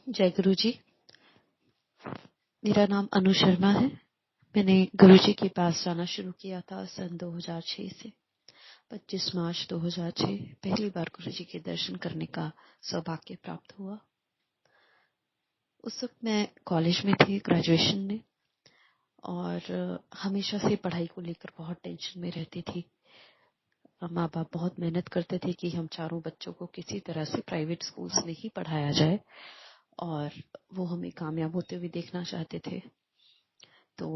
जय गुरु जी। मेरा नाम अनु शर्मा है। मैंने गुरु जी के पास जाना शुरू किया था सन 2006 से। 25 मार्च 2006 पहली बार गुरु जी के दर्शन करने का सौभाग्य प्राप्त हुआ। उस वक्त मैं कॉलेज में थी, ग्रेजुएशन में, और हमेशा से पढ़ाई को लेकर बहुत टेंशन में रहती थी। माँ बाप बहुत मेहनत करते थे कि हम चारों बच्चों को किसी तरह से प्राइवेट स्कूल्स में ही पढ़ाया जाए, और वो हमें कामयाब होते हुए देखना चाहते थे। तो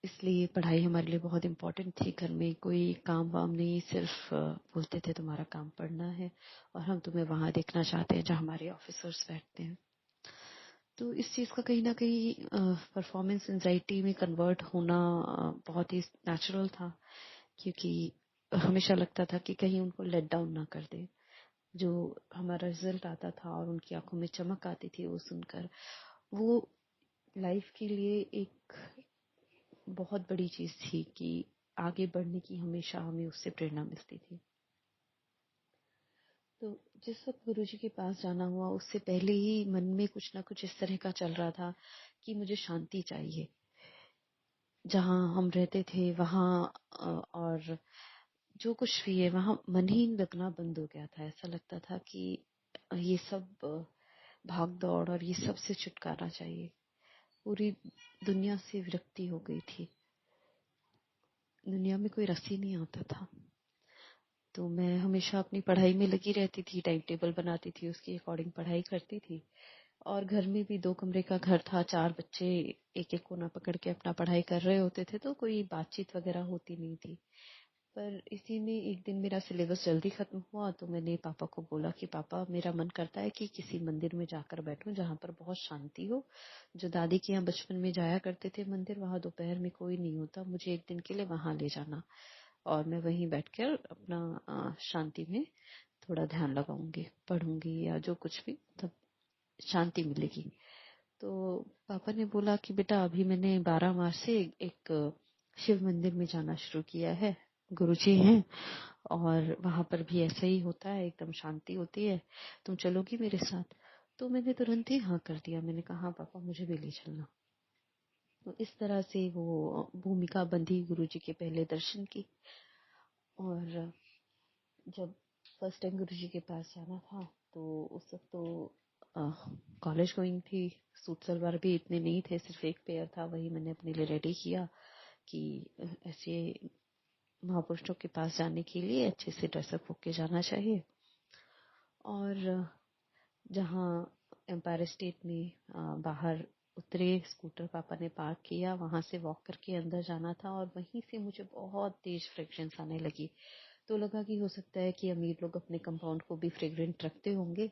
इसलिए पढ़ाई हमारे लिए बहुत इम्पोर्टेंट थी। घर में कोई काम वाम नहीं, सिर्फ बोलते थे तुम्हारा काम पढ़ना है और हम तुम्हें वहां देखना चाहते हैं जहाँ हमारे ऑफिसर्स बैठते हैं। तो इस चीज़ का कहीं ना कहीं परफॉर्मेंस एंजाइटी में कन्वर्ट होना बहुत ही नेचुरल था, क्योंकि हमेशा लगता था कि कहीं उनको लेट डाउन ना कर दे। जो हमारा रिजल्ट आता था और उनकी आंखों में चमक आती थी वो सुनकर, वो लाइफ के लिए एक बहुत बड़ी चीज थी कि आगे बढ़ने की हमेशा हमें उससे प्रेरणा मिलती थी। तो जिस वक्त गुरु जी के पास जाना हुआ, उससे पहले ही मन में कुछ ना कुछ इस तरह का चल रहा था कि मुझे शांति चाहिए। जहाँ हम रहते थे वहाँ और जो कुछ भी है वहाँ मन ही लगना बंद हो गया था। ऐसा लगता था कि ये सब भाग दौड़ और ये सब से छुटकारा चाहिए। पूरी दुनिया से विरक्ति हो गई थी। दुनिया में कोई रस ही नहीं आता था। तो मैं हमेशा अपनी पढ़ाई में लगी रहती थी, टाइम टेबल बनाती थी, उसके अकॉर्डिंग पढ़ाई करती थी। और घर में भी 2 कमरे का घर था, 4 बच्चे एक एक कोना पकड़ के अपना पढ़ाई कर रहे होते थे, तो कोई बातचीत वगैरह होती नहीं थी। पर इसी में एक दिन मेरा सिलेबस जल्दी खत्म हुआ, तो मैंने पापा को बोला कि पापा, मेरा मन करता है कि किसी मंदिर में जाकर बैठूं जहाँ पर बहुत शांति हो। जो दादी के यहाँ बचपन में जाया करते थे मंदिर, वहाँ दोपहर में कोई नहीं होता, मुझे एक दिन के लिए वहां ले जाना और मैं वहीं बैठकर अपना शांति में थोड़ा ध्यान लगाऊंगी, पढ़ूंगी या जो कुछ भी, तब शांति मिलेगी। तो पापा ने बोला कि बेटा, अभी मैंने 12 मार्च से एक शिव मंदिर में जाना शुरू किया है, गुरुजी हैं और वहां पर भी ऐसा ही होता है, एकदम शांति होती है, तुम चलोगी मेरे साथ? तो मैंने तुरंत ही हाँ कर दिया। मैंने कहा हाँ पापा, मुझे भी ले चलना। तो इस तरह से वो भूमिका बंधी गुरुजी के पहले दर्शन की। और जब फर्स्ट टाइम गुरुजी के पास जाना था, तो उस वक्त तो कॉलेज गोइंग थी, सूट सलवार भी इतने नहीं थे, सिर्फ एक पेयर था, वही मैंने अपने लिए रेडी किया कि ऐसे महापुरुषों के पास जाने के लिए अच्छे से ड्रेसअप होके जाना चाहिए। और जहाँ एम्पायर स्टेट में बाहर उतरे, स्कूटर पापा ने पार्क किया, वहां से वॉक करके अंदर जाना था, और वहीं से मुझे बहुत तेज फ्रेग्रेंस आने लगी। तो लगा कि हो सकता है कि अमीर लोग अपने कंपाउंड को भी फ्रेग्रेंट रखते होंगे,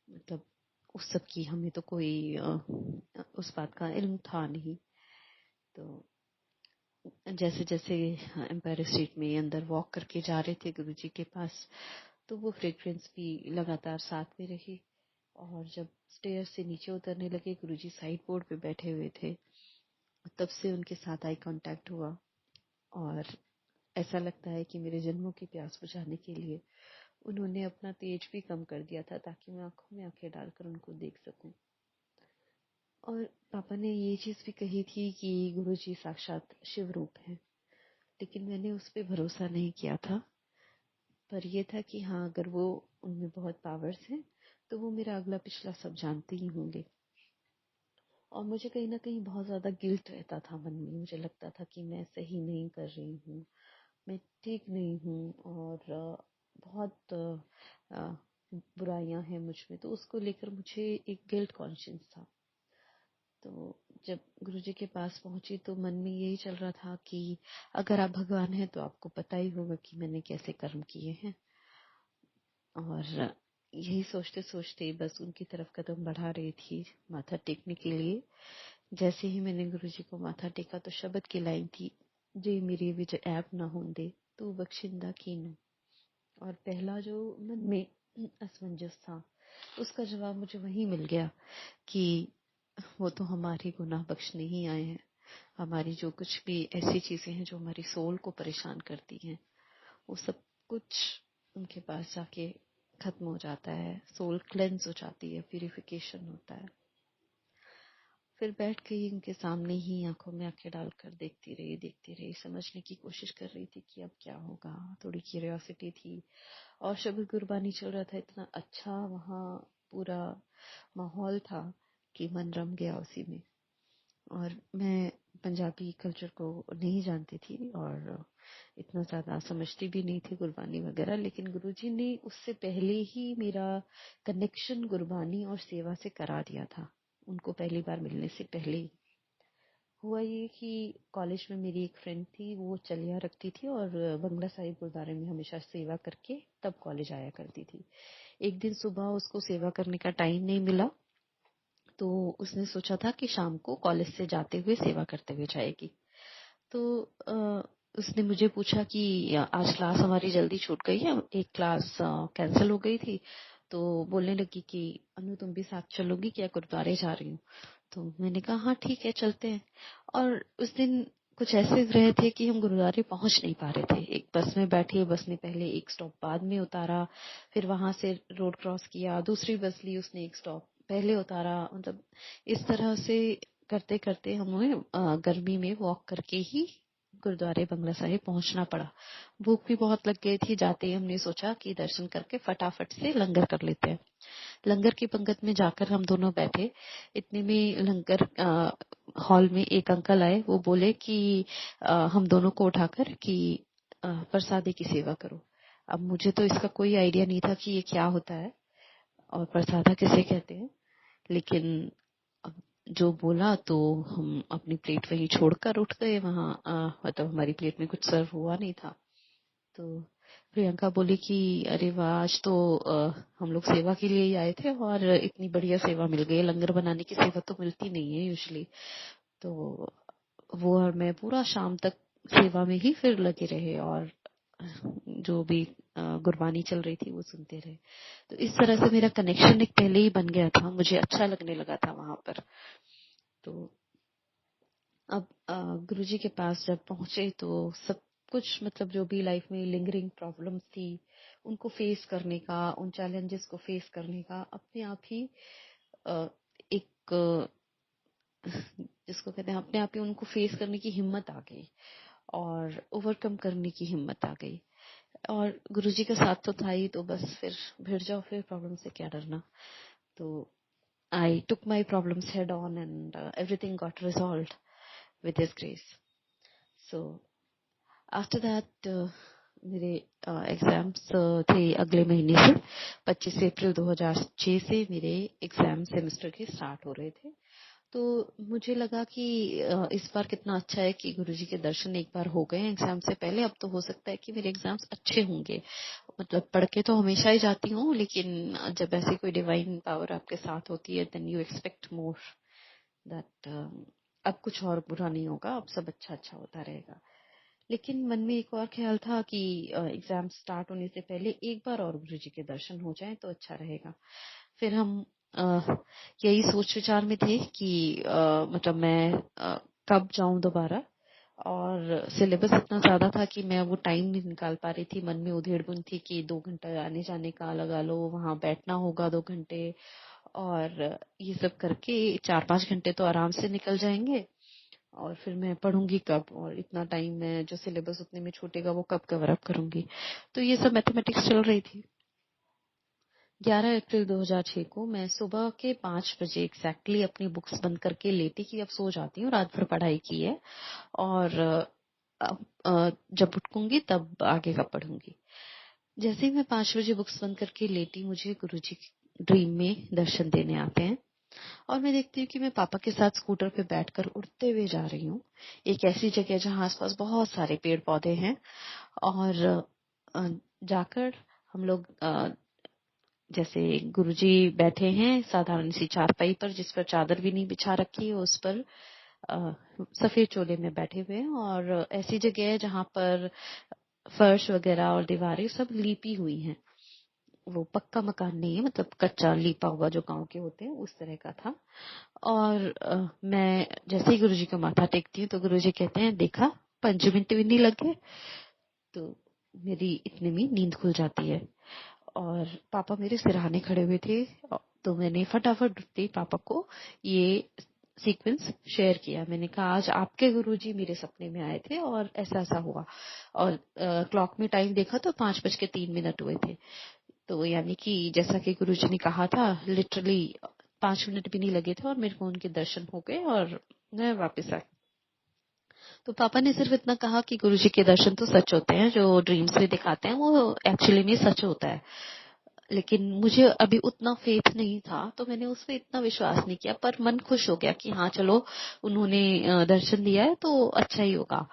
मतलब उस सब की हमें तो कोई उस बात का इल्म था नहीं। तो जैसे जैसे एम्पायर स्टेट में अंदर वॉक करके जा रहे थे गुरुजी के पास, तो वो फ्रेग्रेंस भी लगातार साथ में रही। और जब स्टेयर से नीचे उतरने लगे, गुरुजी साइड बोर्ड पे बैठे हुए थे, तब से उनके साथ आई कांटेक्ट हुआ। और ऐसा लगता है कि मेरे जन्मों की प्यास बुझाने के लिए उन्होंने अपना तेज भी कम कर दिया था, ताकि मैं आंखों में आंखें डालकर उनको देख सकूं। और पापा ने ये चीज भी कही थी कि गुरुजी साक्षात शिव रूप है, लेकिन मैंने उस पर भरोसा नहीं किया था। पर यह था कि हाँ, अगर वो उनमें बहुत पावर्स हैं तो वो मेरा अगला पिछला सब जानते ही होंगे। और मुझे कहीं ना कहीं बहुत ज्यादा गिल्ट रहता था मन में। मुझे लगता था कि मैं सही नहीं कर रही हूँ, मैं ठीक नहीं हूँ, और बहुत बुराइयां हैं मुझ में, तो उसको लेकर मुझे एक गिल्ट कॉन्शियस था। तो जब गुरुजी के पास पहुंची तो मन में यही चल रहा था कि अगर आप भगवान हैं तो आपको पता ही होगा कि मैंने कैसे कर्म किए हैं। और यही सोचते सोचते बस उनकी तरफ कदम बढ़ा रही थी माथा टेकने के लिए। जैसे ही मैंने गुरुजी को माथा टेका तो शब्द की लाइन थी, जे मेरी विज ऐप ना होंदे तू बख्शिंदा कीनू। और पहला जो मन में असमंजस था, उसका जवाब मुझे वहीं मिल गया कि वो तो हमारे गुनाह बख्शने ही आए हैं। हमारी जो कुछ भी ऐसी चीजें हैं जो हमारी सोल को परेशान करती हैं, वो सब कुछ उनके पास जाके खत्म हो जाता है। सोल क्लेंस हो जाती है, प्यूरिफिकेशन होता है। फिर बैठ गई उनके सामने ही, आंखों में आंखें डालकर देखती रही, समझने की कोशिश कर रही थी कि अब क्या होगा। थोड़ी क्यूरियोसिटी थी। और शब कुर्बानी चल रहा था, इतना अच्छा वहाँ पूरा माहौल था कि मन रम गया उसी में। और मैं पंजाबी कल्चर को नहीं जानती थी और इतना ज़्यादा समझती भी नहीं थी कुर्बानी वगैरह, लेकिन गुरुजी ने उससे पहले ही मेरा कनेक्शन कुर्बानी और सेवा से करा दिया था। उनको पहली बार मिलने से पहले ही हुआ ये कि कॉलेज में मेरी एक फ्रेंड थी, वो चलिया रखती थी और बंगला साहिब गुरुद्वारे में हमेशा सेवा करके तब कॉलेज आया करती थी। एक दिन सुबह उसको सेवा करने का टाइम नहीं मिला, तो उसने सोचा था कि शाम को कॉलेज से जाते हुए सेवा करते हुए जाएगी। तो उसने मुझे पूछा कि आज क्लास हमारी जल्दी छूट गई है, एक क्लास कैंसिल हो गई थी। तो बोलने लगी कि अनु तुम भी साथ चलोगी क्या, गुरुद्वारे जा रही हूँ। तो मैंने कहा हाँ ठीक है चलते हैं। और उस दिन कुछ ऐसे ग्रह थे कि हम गुरुद्वारे पहुंच नहीं पा रहे थे। एक बस में बैठे, बस ने पहले एक स्टॉप बाद में उतारा, फिर वहां से रोड क्रॉस किया, दूसरी बस ली, उसने एक स्टॉप पहले उतारा। मतलब इस तरह से करते करते हमें गर्मी में वॉक करके ही गुरुद्वारे बंगला साहिब पहुंचना पड़ा। भूख भी बहुत लग गई थी। जाते ही हमने सोचा कि दर्शन करके फटाफट से लंगर कर लेते हैं। लंगर की पंगत में जाकर हम दोनों बैठे। इतने में लंगर हॉल में एक अंकल आए। वो बोले कि हम दोनों को उठाकर कि प्रसादी की सेवा करो। अब मुझे तो इसका कोई आइडिया नहीं था कि ये क्या होता है और प्रसादा किसे कहते हैं, लेकिन अब जो बोला तो हम अपनी प्लेट वहीं छोड़कर उठ गए। वहां मतलब हमारी प्लेट में कुछ सर्व हुआ नहीं था। तो प्रियंका बोली कि अरे वाह, आज तो हम लोग सेवा के लिए ही आए थे और इतनी बढ़िया सेवा मिल गई। लंगर बनाने की सेवा तो मिलती नहीं है यूजुअली। तो वो और मैं पूरा शाम तक सेवा में ही फिर लगे रहे और जो भी गुरबानी चल रही थी वो सुनते रहे। तो इस तरह से मेरा कनेक्शन एक पहले ही बन गया था, मुझे अच्छा लगने लगा था वहां पर। तो अब गुरुजी के पास जब पहुंचे तो सब कुछ, मतलब जो भी लाइफ में लिंगरिंग प्रॉब्लम्स थी उनको फेस करने का, उन चैलेंजेस को फेस करने का अपने आप ही एक जिसको कहते हैं अपने आप ही उनको फेस करने की हिम्मत आ गई और ओवरकम करने की हिम्मत आ गई। और गुरुजी का साथ तो था ही, तो बस फिर भिड़ जाओ, फिर प्रॉब्लम से क्या डरना। तो I took my problems head on and everything got resolved with His grace. So after that मेरे एग्जाम्स थे अगले महीने से। 25 अप्रैल 2006 से मेरे एग्जाम सेमेस्टर के स्टार्ट हो रहे थे। तो मुझे लगा कि इस बार कितना अच्छा है कि गुरुजी के दर्शन एक बार हो गए एग्जाम से पहले। अब तो हो सकता है कि मेरे एग्जाम्स अच्छे होंगे। मतलब पढ़ के तो हमेशा ही जाती हूँ, लेकिन जब ऐसी कोई डिवाइन पावर आपके साथ होती है then you expect more that अब कुछ और बुरा नहीं होगा, अब सब अच्छा अच्छा होता रहेगा। लेकिन मन में एक और ख्याल था कि एग्जाम स्टार्ट होने से पहले एक बार और गुरुजी के दर्शन हो जाएं तो अच्छा रहेगा। फिर हम यही सोच विचार में थे कि मतलब मैं कब जाऊं दोबारा। और सिलेबस इतना ज्यादा था कि मैं वो टाइम नहीं निकाल पा रही थी। मन में उधेड़-बुन थी कि 2 घंटा आने जाने का लगा लो, वहां बैठना होगा 2 घंटे, और ये सब करके 4-5 घंटे तो आराम से निकल जाएंगे। और फिर मैं पढ़ूंगी कब, और इतना टाइम मैं जो सिलेबस उतने में छूटेगा वो कब कवर अप करूंगी। तो ये सब मैथमेटिक्स चल रही थी। 11 अप्रैल 2006 को मैं सुबह के 5 बजे एग्जैक्टली अपनी बुक्स बंद करके लेटी कि अब सो जाती हूँ, रात भर पढ़ाई की है और जब उठूंगी तब आगे का पढ़ूंगी। जैसे ही मैं 5 बजे बुक्स बंद करके लेटी, मुझे गुरुजी ड्रीम में दर्शन देने आते हैं और मैं देखती हूँ कि मैं पापा के साथ स्कूटर पे बैठकर उड़ते हुए जा रही हूँ एक ऐसी जगह जहाँ आसपास बहुत सारे पेड़ पौधे हैं। और जाकर हम लोग जैसे गुरुजी बैठे हैं साधारण सी चारपाई पर, जिस पर चादर भी नहीं बिछा रखी है, उस पर सफेद चोले में बैठे हुए हैं। और ऐसी जगह है जहाँ पर फर्श वगैरह और दीवारें सब लीपी हुई हैं। वो पक्का मकान नहीं है, मतलब कच्चा लीपा हुआ जो गांव के होते हैं उस तरह का था। और मैं जैसे ही गुरुजी का माथा टेकती हूँ तो गुरुजी कहते हैं, देखा 5 मिनट भी नहीं लगे। तो मेरी इतने में नींद खुल जाती है और पापा मेरे सिरहाने खड़े हुए थे। तो मैंने फटाफट उठते ही पापा को ये सीक्वेंस शेयर किया। मैंने कहा आज आपके गुरुजी मेरे सपने में आए थे और ऐसा ऐसा हुआ, और क्लॉक में टाइम देखा तो 5:03 हुए थे। तो यानी कि जैसा कि गुरुजी ने कहा था, लिटरली 5 मिनट भी नहीं लगे थे और मेरे को उनके दर्शन हो गए और मैं वापस आ गई। तो पापा ने सिर्फ इतना कहा कि गुरुजी के दर्शन तो सच होते हैं, जो ड्रीम्स में दिखाते हैं वो एक्चुअली में सच होता है। लेकिन मुझे अभी उतना फेथ नहीं था, तो मैंने उस पर इतना विश्वास नहीं किया, पर मन खुश हो गया कि हाँ चलो उन्होंने दर्शन दिया है तो अच्छा ही होगा।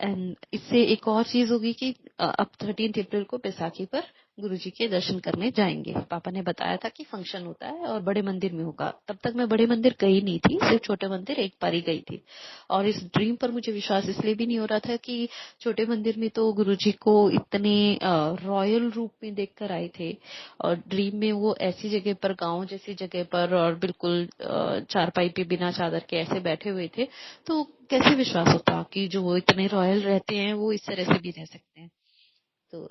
एंड इससे एक और चीज होगी कि अब 13 अप्रैल को बैसाखी पर गुरुजी के दर्शन करने जाएंगे। पापा ने बताया था कि फंक्शन होता है और बड़े मंदिर में होगा। तब तक मैं बड़े मंदिर गई नहीं थी, सिर्फ छोटे मंदिर एक बार ही गई थी। और इस ड्रीम पर मुझे विश्वास इसलिए भी नहीं हो रहा था कि छोटे मंदिर में तो गुरुजी को इतने रॉयल रूप में देखकर आए थे, और ड्रीम में वो ऐसी जगह पर, गांव जैसी जगह पर, और बिल्कुल चारपाई पे बिना चादर के ऐसे बैठे हुए थे। तो कैसे विश्वास होता कि जो वो इतने रॉयल रहते हैं वो इस तरह से भी रह सकते हैं। तो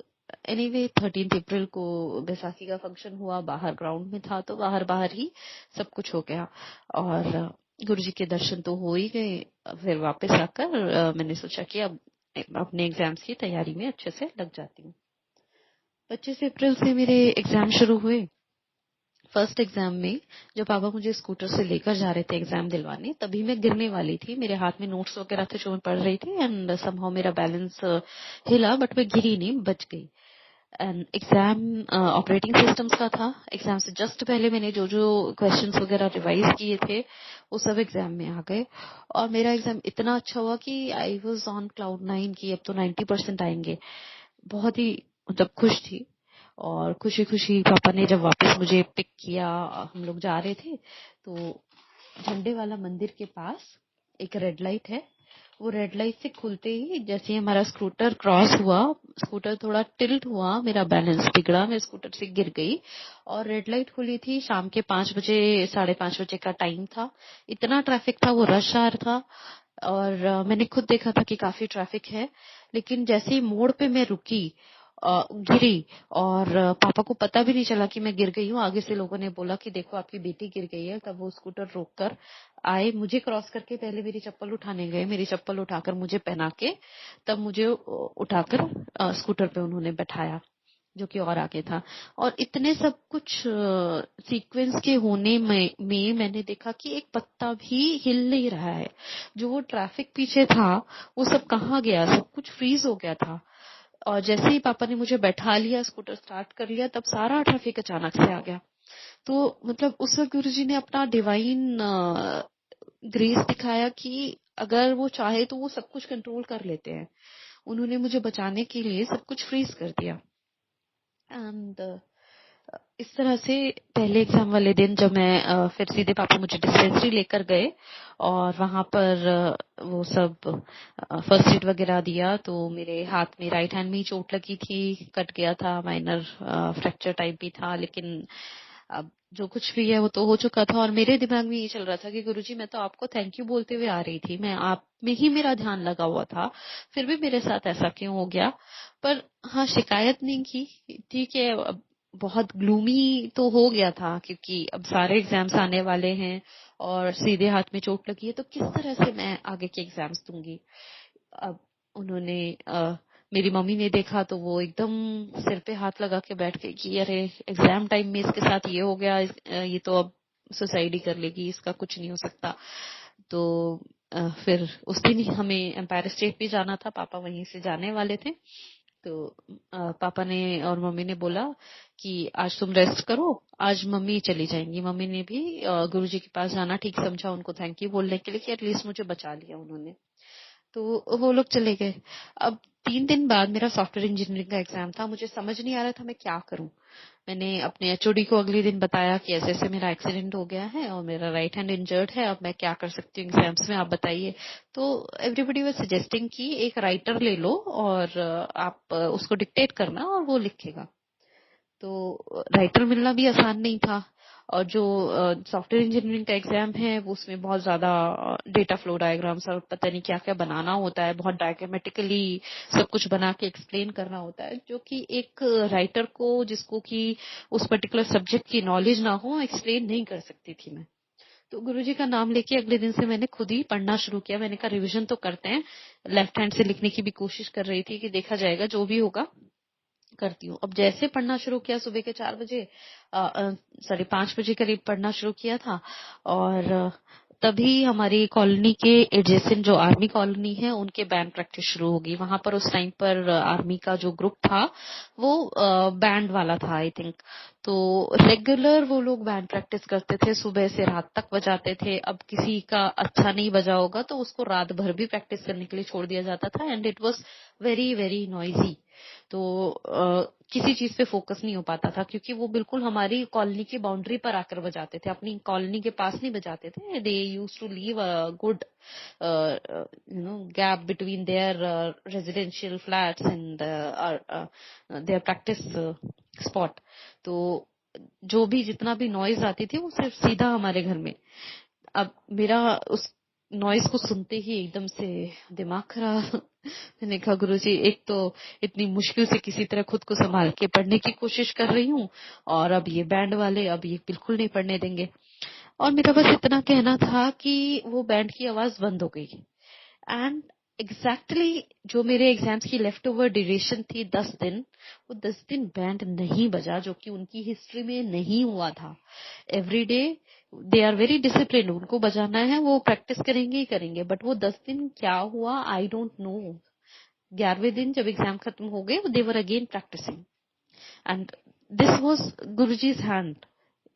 एनीवे 13 अप्रैल को बैसाखी का फंक्शन हुआ, बाहर ग्राउंड में था तो बाहर बाहर ही सब कुछ हो गया। और गुरुजी के दर्शन तो हो ही गए। फिर वापस आकर मैंने सोचा कि अब अपने एग्जाम्स की तैयारी में अच्छे से लग जाती हूँ। 25 अप्रैल से मेरे एग्जाम शुरू हुए। फर्स्ट एग्जाम में जब पापा मुझे स्कूटर से लेकर जा रहे थे एग्जाम दिलवाने, तभी मैं गिरने वाली थी। मेरे हाथ में नोट्स वगैरह थे जो मैं पढ़ रही थी, एंड समहाउ मेरा बैलेंस हिला, बट मैं गिरी नहीं, बच गई। एंड एग्जाम ऑपरेटिंग सिस्टम्स का था। एग्जाम से जस्ट पहले मैंने जो जो क्वेश्चंस वगैरह रिवाइज किए थे वो सब एग्जाम में आ गए, और मेरा एग्जाम इतना अच्छा हुआ कि आई वाज ऑन क्लाउड 9 की अब तो 90% आएंगे। बहुत ही मतलब खुश थी। और खुशी खुशी पापा ने जब वापस मुझे पिक किया, हम लोग जा रहे थे, तो झंडे वाला मंदिर के पास एक रेड लाइट है। वो रेड लाइट से खुलते ही जैसे ही हमारा स्कूटर क्रॉस हुआ, स्कूटर थोड़ा टिल्ट हुआ, मेरा बैलेंस बिगड़ा, मैं स्कूटर से गिर गई। और रेड लाइट खुली थी, शाम के 5 बजे, 5:30 बजे का टाइम था। इतना ट्रैफिक था, वो रश आवर था। और मैंने खुद देखा था कि काफी ट्रैफिक है। लेकिन जैसे ही मोड़ पे मैं रुकी, गिरी, और पापा को पता भी नहीं चला कि मैं गिर गई हूँ। आगे से लोगों ने बोला कि देखो आपकी बेटी गिर गई है। तब वो स्कूटर रोक कर आए, मुझे क्रॉस करके पहले मेरी चप्पल उठाने गए, मेरी चप्पल उठाकर मुझे पहना के तब मुझे उठाकर स्कूटर पे उन्होंने बैठाया, जो कि और आगे था। और इतने सब कुछ सीक्वेंस के होने में मैंने देखा कि एक पत्ता भी हिल नहीं रहा है। जो वो ट्रैफिक पीछे था वो सब कहाँ गया, सब कुछ फ्रीज हो गया था। और जैसे ही पापा ने मुझे बैठा लिया, स्कूटर स्टार्ट कर लिया, तब सारा ट्रैफिक अचानक से आ गया। तो मतलब उस वक्त गुरुजी ने अपना डिवाइन ग्रेस दिखाया कि अगर वो चाहे तो वो सब कुछ कंट्रोल कर लेते हैं। उन्होंने मुझे बचाने के लिए सब कुछ फ्रीज कर दिया। एंड इस तरह से पहले एग्जाम वाले दिन जब मैं फिर सीधे पापा मुझे डिस्पेंसरी लेकर गए, और वहां पर वो सब फर्स्ट एड वगैरह दिया। तो मेरे हाथ में, राइट हैंड में ही चोट लगी थी, कट गया था, माइनर फ्रैक्चर टाइप भी था। लेकिन अब जो कुछ भी है वो तो हो चुका था, और मेरे दिमाग में ये चल रहा था कि गुरुजी मैं तो आपको थैंक यू बोलते हुए आ रही थी, मैं आप में ही मेरा ध्यान लगा हुआ था, फिर भी मेरे साथ ऐसा क्यों हो गया। पर हाँ, शिकायत नहीं की। ठीक है, अब बहुत ग्लूमी तो हो गया था क्योंकि अब सारे एग्जाम्स आने वाले हैं और सीधे हाथ में चोट लगी है, तो किस तरह से मैं आगे के एग्जाम्स दूंगी। अब उन्होंने मेरी मम्मी ने देखा तो वो एकदम सिर पे हाथ लगा के बैठ गई कि अरे एग्जाम टाइम में इसके साथ ये हो गया, ये तो अब सुसाइड ही कर लेगी, इसका कुछ नहीं हो सकता। तो फिर उस दिन ही हमें एम्पायर स्टेट भी जाना था, पापा वहीं से जाने वाले थे। तो पापा ने और मम्मी ने बोला कि आज तुम रेस्ट करो, आज मम्मी चली जाएंगी। मम्मी ने भी गुरुजी के पास जाना ठीक समझा, उनको थैंक यू बोलने के लिए कि एटलीस्ट मुझे बचा लिया उन्होंने। तो वो लोग चले गए। अब 3 दिन बाद मेरा सॉफ्टवेयर इंजीनियरिंग का एग्जाम था। मुझे समझ नहीं आ रहा था मैं क्या करूं। मैंने अपने एचओडी को अगले दिन बताया कि ऐसे ऐसे मेरा एक्सीडेंट हो गया है और मेरा राइट हैंड इंजर्ड है, अब मैं क्या कर सकती हूँ एग्जाम्स में, आप बताइए। तो एवरीबडी वाज सजेस्टिंग कि एक राइटर ले लो और आप उसको डिक्टेट करना और वो लिखेगा। तो राइटर मिलना भी आसान नहीं था। और जो सॉफ्टवेयर इंजीनियरिंग का एग्जाम है वो उसमें बहुत ज्यादा डेटा फ्लो डायग्राम्स और पता नहीं क्या क्या बनाना होता है, बहुत डायग्रामेटिकली सब कुछ बना के एक्सप्लेन करना होता है, जो कि एक राइटर को, जिसको कि उस पर्टिकुलर सब्जेक्ट की नॉलेज ना हो, एक्सप्लेन नहीं कर सकती थी मैं। तो गुरुजी का नाम लेके अगले दिन से मैंने खुद ही पढ़ना शुरू किया। मैंने कहा रिवीजन तो करते हैं, लेफ्ट हैंड से लिखने की भी कोशिश कर रही थी कि देखा जाएगा जो भी होगा करती हूँ। अब जैसे पढ़ना शुरू किया सुबह के 4 बजे, 5 बजे करीब पढ़ना शुरू किया था, और तभी हमारी कॉलोनी के एडजेसेंट जो आर्मी कॉलोनी है उनके बैंड प्रैक्टिस शुरू होगी। वहां पर उस टाइम पर आर्मी का जो ग्रुप था वो बैंड वाला था आई थिंक। तो रेगुलर वो लोग बैंड प्रैक्टिस करते थे, सुबह से रात तक बजाते थे। अब किसी का अच्छा नहीं बजा होगा तो उसको रात भर भी प्रैक्टिस करने के लिए छोड़ दिया जाता था, and it was very very noisy. तो किसी चीज पे फोकस नहीं हो पाता था, क्योंकि वो बिल्कुल हमारी कॉलोनी की बाउंड्री पर आकर बजाते थे, अपनी कॉलोनी के पास नहीं बजाते थे। They used to leave a good gap between their residential flats and their practice spot. तो जो भी जितना भी नॉइज आती थी वो सिर्फ सीधा हमारे घर में। अब मेरा उस नॉइज को सुनते ही एकदम से दिमाग खराब। मैंने कहा गुरुजी, एक तो इतनी मुश्किल से किसी तरह खुद को संभाल के पढ़ने की कोशिश कर रही हूँ, और अब ये बैंड वाले अब ये बिल्कुल नहीं पढ़ने देंगे। और मेरा बस इतना कहना था कि वो बैंड की आवाज बंद हो गई, एंड एग्जैक्टली जो मेरे एग्जाम्स की लेफ्ट ओवर ड्यूरेशन थी 10 दिन, वो 10 दिन बैंड नहीं बजा, जो कि उनकी हिस्ट्री में नहीं हुआ था। Every day they are very discipline, उनको बजाना है वो प्रैक्टिस करेंगे ही करेंगे, बट वो 10 दिन क्या हुआ आई डोंट नो। 11वें दिन जब एग्जाम खत्म हो गए they were again practising, and this was Guruji's hand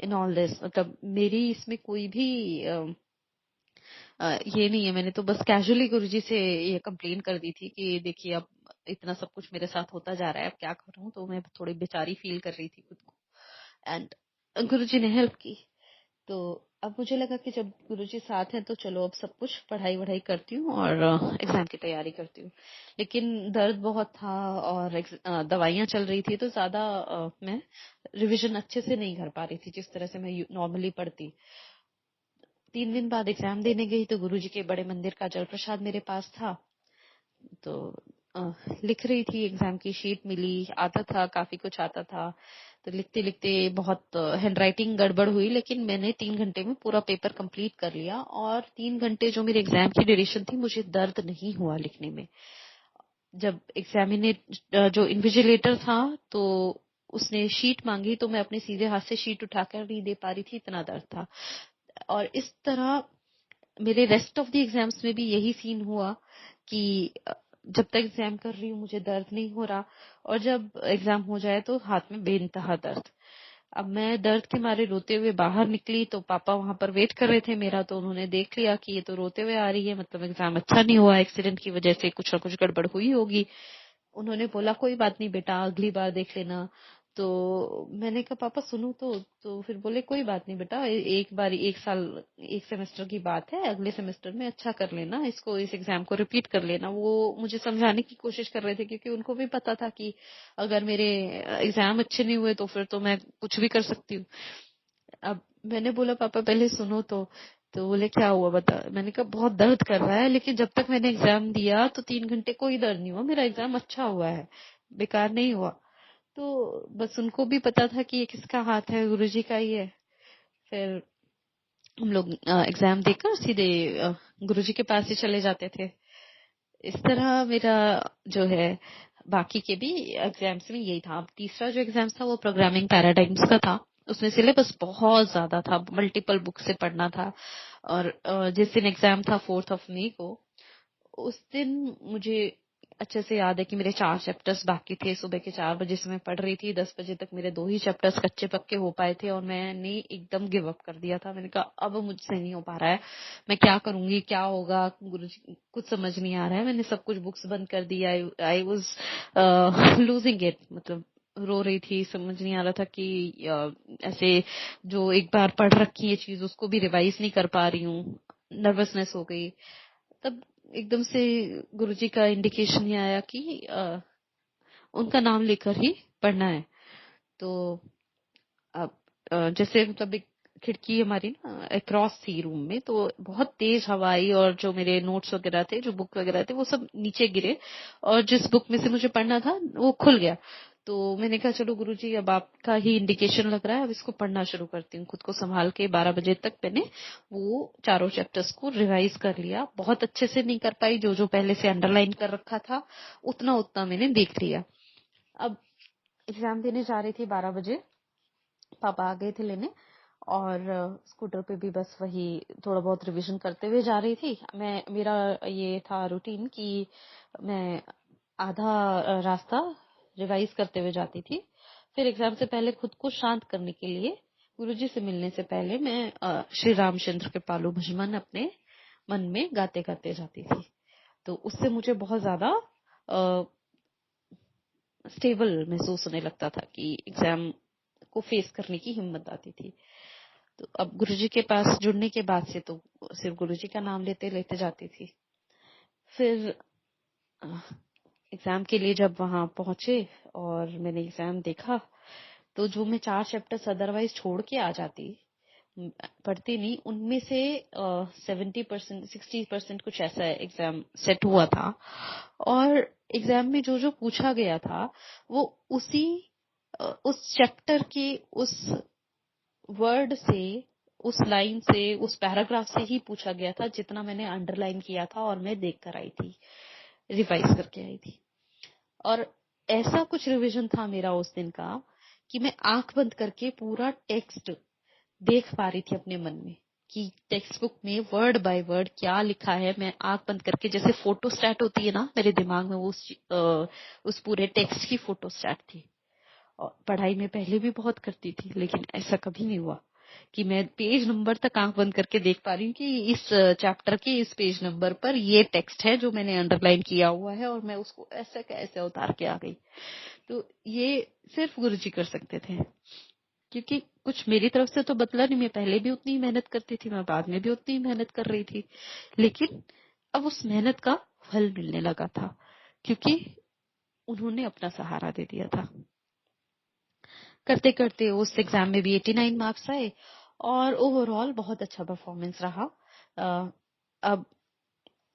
in all this. मतलब मेरी इसमें कोई भी ये नहीं है। मैंने तो बस कैजुअली गुरुजी से ये कंप्लेन कर दी थी कि देखिए अब इतना सब कुछ मेरे साथ होता जा रहा है, अब क्या करूं। तो मैं थोड़ी बेचारी फील कर रही थी खुद को, एंड गुरुजी ने हेल्प की। तो अब मुझे लगा कि जब गुरुजी साथ हैं तो चलो अब सब कुछ पढ़ाई वढ़ाई करती हूँ और एग्जाम की तैयारी करती हूँ। लेकिन दर्द बहुत था और दवाइयाँ चल रही थी, तो ज्यादा मैं रिवीजन अच्छे से नहीं कर पा रही थी जिस तरह से मैं नॉर्मली पढ़ती। 3 दिन बाद एग्जाम देने गई तो गुरुजी के बड़े मंदिर का जल प्रसाद मेरे पास था। तो लिख रही थी, एग्जाम की शीट मिली, आता था काफी कुछ आता था। तो लिखते लिखते बहुत हैंडराइटिंग गड़बड़ हुई, लेकिन मैंने 3 घंटे में पूरा पेपर कंप्लीट कर लिया। और 3 घंटे जो मेरे एग्जाम की ड्यूरेशन थी, मुझे दर्द नहीं हुआ लिखने में। जब एग्जामिनेट जो इन्विजिलेटर था तो उसने शीट मांगी, तो मैं अपने सीधे हाथ से शीट उठाकर नहीं दे पा रही थी, इतना दर्द था। और इस तरह मेरे रेस्ट ऑफ द एग्जाम्स में भी यही सीन हुआ कि जब तक एग्जाम कर रही हूँ मुझे दर्द नहीं हो रहा, और जब एग्जाम हो जाए तो हाथ में बेइंतहा दर्द। अब मैं दर्द के मारे रोते हुए बाहर निकली तो पापा वहां पर वेट कर रहे थे मेरा। तो उन्होंने देख लिया कि ये तो रोते हुए आ रही है, मतलब एग्जाम अच्छा नहीं हुआ, एक्सीडेंट की वजह से कुछ ना कुछ गड़बड़ हुई होगी। उन्होंने बोला कोई बात नहीं बेटा, अगली बार देख लेना। तो मैंने कहा पापा सुनो तो फिर बोले कोई बात नहीं बेटा, एक बार, एक साल, एक सेमेस्टर की बात है, अगले सेमेस्टर में अच्छा कर लेना इसको, इस एग्जाम को रिपीट कर लेना। वो मुझे समझाने की कोशिश कर रहे थे, क्योंकि उनको भी पता था कि अगर मेरे एग्जाम अच्छे नहीं हुए तो फिर तो मैं कुछ भी कर सकती हूँ। अब मैंने बोला पापा पहले सुनो तो बोले क्या हुआ बता। मैंने कहा बहुत दर्द कर रहा है, लेकिन जब तक मैंने एग्जाम दिया तो 3 घंटे कोई दर्द नहीं हुआ, मेरा एग्जाम अच्छा हुआ है, बेकार नहीं हुआ। तो बस उनको भी पता था कि ये किसका हाथ है, गुरुजी का ही है। फिर हम लोग एग्जाम देकर सीधे गुरुजी के पास ही चले जाते थे। इस तरह मेरा जो है बाकी के भी एग्जाम्स में यही था। अब तीसरा जो एग्जाम था वो प्रोग्रामिंग पैराडाइम्स का था। उसमें सिलेबस बहुत ज्यादा था, मल्टीपल बुक से पढ़ना था। और जिस दिन एग्जाम था 4 मई को, उस दिन मुझे अच्छे से याद है कि मेरे 4 चैप्टर्स बाकी थे। सुबह के 4 बजे से मैं पढ़ रही थी, 10 बजे तक मेरे 2 ही चैप्टर्स कच्चे पक्के हो पाए थे, और मैंने एकदम गिव अप कर दिया था। मैंने कहा अब मुझसे नहीं हो पा रहा है, मैं क्या करूंगी, क्या होगा गुरुजी, कुछ समझ नहीं आ रहा है। मैंने सब कुछ बुक्स बंद कर दी। आई वाज लूजिंग इट, मतलब रो रही थी, समझ नहीं आ रहा था कि ऐसे जो एक बार पढ़ रखी है चीज उसको भी रिवाइज नहीं कर पा रही हूँ। नर्वसनेस हो गई। तब एकदम से गुरुजी का इंडिकेशन ये आया कि उनका नाम लेकर ही पढ़ना है। तो अब जैसे मतलब एक खिड़की हमारी ना अक्रॉस थी रूम में, तो बहुत तेज हवा आई और जो मेरे नोट्स वगैरह थे, जो बुक वगैरह थे, वो सब नीचे गिरे, और जिस बुक में से मुझे पढ़ना था वो खुल गया। तो मैंने कहा चलो गुरुजी अब आपका ही इंडिकेशन लग रहा है, अब इसको पढ़ना शुरू करती हूँ। खुद को संभाल के 12 बजे तक मैंने वो चारों चैप्टर्स को रिवाइज कर लिया। बहुत अच्छे से नहीं कर पाई, जो जो पहले से अंडरलाइन कर रखा था उतना उतना मैंने देख लिया। अब एग्जाम देने जा रही थी 12 बजे, पापा आ गए थे लेने, और स्कूटर पे भी बस वही थोड़ा बहुत रिवीजन करते हुए जा रही थी। मेरा ये था रूटीन कि मैं आधा रास्ता रिवाइज करते हुए जाती थी, फिर एग्जाम से पहले खुद को शांत करने के लिए गुरुजी से मिलने से पहले मैं श्री रामचंद्र के पालू भजमन अपने मन में गाते गाते जाती थी। तो उससे मुझे बहुत ज्यादा स्टेबल महसूस होने लगता था कि एग्जाम को फेस करने की हिम्मत आती थी। तो अब गुरुजी के पास जुड़ने के बाद से तो सिर्फ गुरुजी का नाम लेते लेते जाती थी। फिर एग्जाम के लिए जब वहां पहुंचे और मैंने एग्जाम देखा, तो जो मैं 4 चैप्टर्स अदरवाइज छोड़ के आ जाती, पढ़ती नहीं, उनमें से 70% 60% कुछ ऐसा एग्जाम सेट हुआ था। और एग्जाम में जो जो पूछा गया था वो उस चैप्टर के उस वर्ड से, उस लाइन से, उस पैराग्राफ से ही पूछा गया था जितना मैंने अंडरलाइन किया था और मैं देख कर आई थी, रिवाइज करके आई थी। और ऐसा कुछ रिवीजन था मेरा उस दिन का कि मैं आंख बंद करके पूरा टेक्स्ट देख पा रही थी अपने मन में कि टेक्स्ट बुक में वर्ड बाय वर्ड क्या लिखा है। मैं आंख बंद करके, जैसे फोटो स्टैट होती है ना, मेरे दिमाग में वो उस पूरे टेक्स्ट की फोटो स्टैट थी। और पढ़ाई में पहले भी बहुत करती थी, लेकिन ऐसा कभी नहीं हुआ कि मैं पेज नंबर तक आंख बंद करके देख पा रही हूँ कि इस चैप्टर के इस पेज नंबर पर ये टेक्स्ट है जो मैंने अंडरलाइन किया हुआ है, और मैं उसको ऐसे कैसे उतार के आ गई। तो ये सिर्फ गुरुजी कर सकते थे, क्योंकि कुछ मेरी तरफ से तो बदला नहीं। मैं पहले भी उतनी ही मेहनत करती थी, मैं बाद में भी उतनी ही मेहनत कर रही थी, लेकिन अब उस मेहनत का फल मिलने लगा था क्योंकि उन्होंने अपना सहारा दे दिया था। करते करते उस एग्जाम में भी 89 मार्क्स आए और ओवरऑल बहुत अच्छा परफॉर्मेंस रहा। अब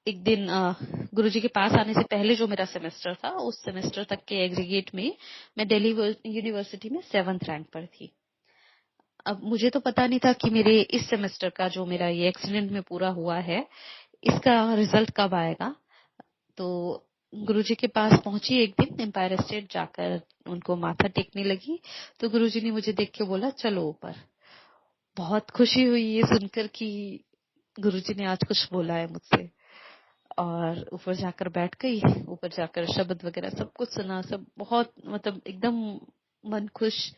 एक दिन गुरुजी के पास आने से पहले जो मेरा सेमेस्टर था, उस सेमेस्टर तक के एग्रीगेट में मैं दिल्ली यूनिवर्सिटी में 7th रैंक पर थी। अब मुझे तो पता नहीं था कि मेरे इस सेमेस्टर का जो मेरा ये एक्सीडेंट में पूरा हुआ है, इसका रिजल्ट कब आएगा। तो गुरुजी के पास पहुंची एक दिन, एम्पायर स्टेट जाकर उनको माथा टेकने लगी, तो गुरुजी ने मुझे देख के बोला चलो ऊपर। बहुत खुशी हुई ये सुनकर कि गुरुजी ने आज कुछ बोला है मुझसे, और ऊपर जाकर बैठ गई। ऊपर जाकर शब्द वगैरह सब कुछ सुना, सब बहुत मतलब एकदम मन खुश।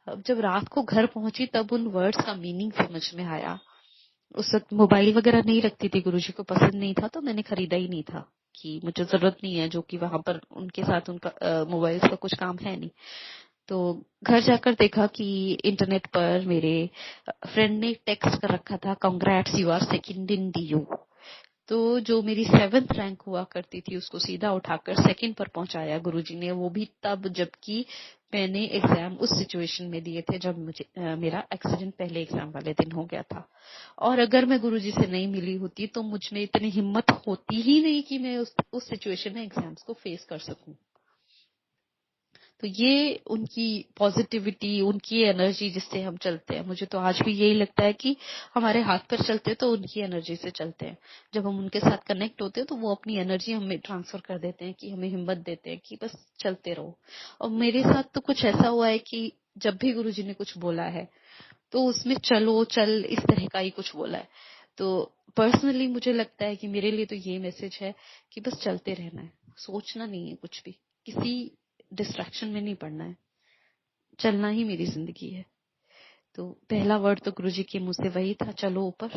अब जब रात को घर पहुंची तब उन वर्ड्स का मीनिंग समझ में आया। उस वक्त मोबाइल वगैरह नहीं रखती थी, गुरुजी को पसंद नहीं था, तो मैंने खरीदा ही नहीं था कि मुझे जरूरत नहीं है, जो कि वहां पर उनके साथ उनका मोबाइल का कुछ काम है नहीं। तो घर जाकर देखा कि इंटरनेट पर मेरे फ्रेंड ने टेक्स्ट कर रखा था, congrats you are second in DU. तो जो मेरी 7th रैंक हुआ करती थी उसको सीधा उठाकर सेकंड पर पहुंचाया गुरुजी ने, वो भी तब जबकि मैंने एग्जाम उस सिचुएशन में दिए थे जब मुझे मेरा एक्सीडेंट पहले एग्जाम वाले दिन हो गया था। और अगर मैं गुरुजी से नहीं मिली होती तो मुझ में इतनी हिम्मत होती ही नहीं कि मैं उस सिचुएशन में एग्जाम्स को फेस कर सकूं। तो ये उनकी पॉजिटिविटी, उनकी एनर्जी जिससे हम चलते हैं, मुझे तो आज भी यही लगता है कि हमारे हाथ पर चलते हैं तो उनकी एनर्जी से चलते हैं। जब हम उनके साथ कनेक्ट होते हैं तो वो अपनी एनर्जी हमें ट्रांसफर कर देते हैं, कि हमें हिम्मत देते हैं कि बस चलते रहो। और मेरे साथ तो कुछ ऐसा हुआ है कि जब भी गुरुजी ने कुछ बोला है तो उसमें चलो चल इस तरह का ही कुछ बोला है। तो पर्सनली मुझे लगता है कि मेरे लिए तो ये मैसेज है कि बस चलते रहना है, सोचना नहीं है कुछ भी, किसी डिस्ट्रैक्शन में नहीं पड़ना है, चलना ही मेरी जिंदगी है। तो पहला वर्ड तो गुरुजी के मुंह से वही था, चलो ऊपर।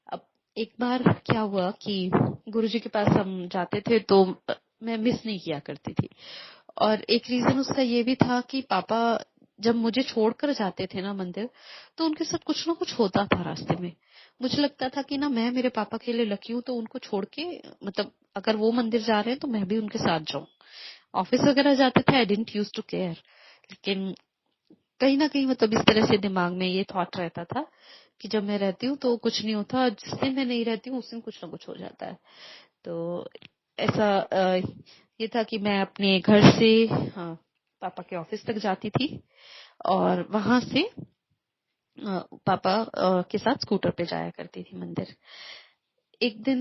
अब एक बार क्या हुआ कि गुरुजी के पास हम जाते थे तो मैं मिस नहीं किया करती थी, और एक रीजन उसका ये भी था कि पापा जब मुझे छोड़कर जाते थे ना मंदिर, तो उनके साथ कुछ ना कुछ होता था रास्ते में। मुझे लगता था कि ना मैं मेरे पापा के लिए लकी हूँ, तो उनको छोड़ के, मतलब अगर वो मंदिर जा रहे हैं तो मैं भी उनके साथ जाऊं। ऑफिस वगैरह जाते थे, I didn't use to care, लेकिन कहीं ना कहीं मतलब इस तरह से दिमाग में ये थॉट रहता था कि जब मैं रहती हूँ तो कुछ नहीं होता, जिस दिन मैं नहीं रहती हूँ उस दिन कुछ ना कुछ हो जाता है। तो ऐसा ये था कि मैं अपने घर से, हाँ, पापा के ऑफिस तक जाती थी और वहां से पापा के साथ स्कूटर पे जाया करती थी मंदिर। एक दिन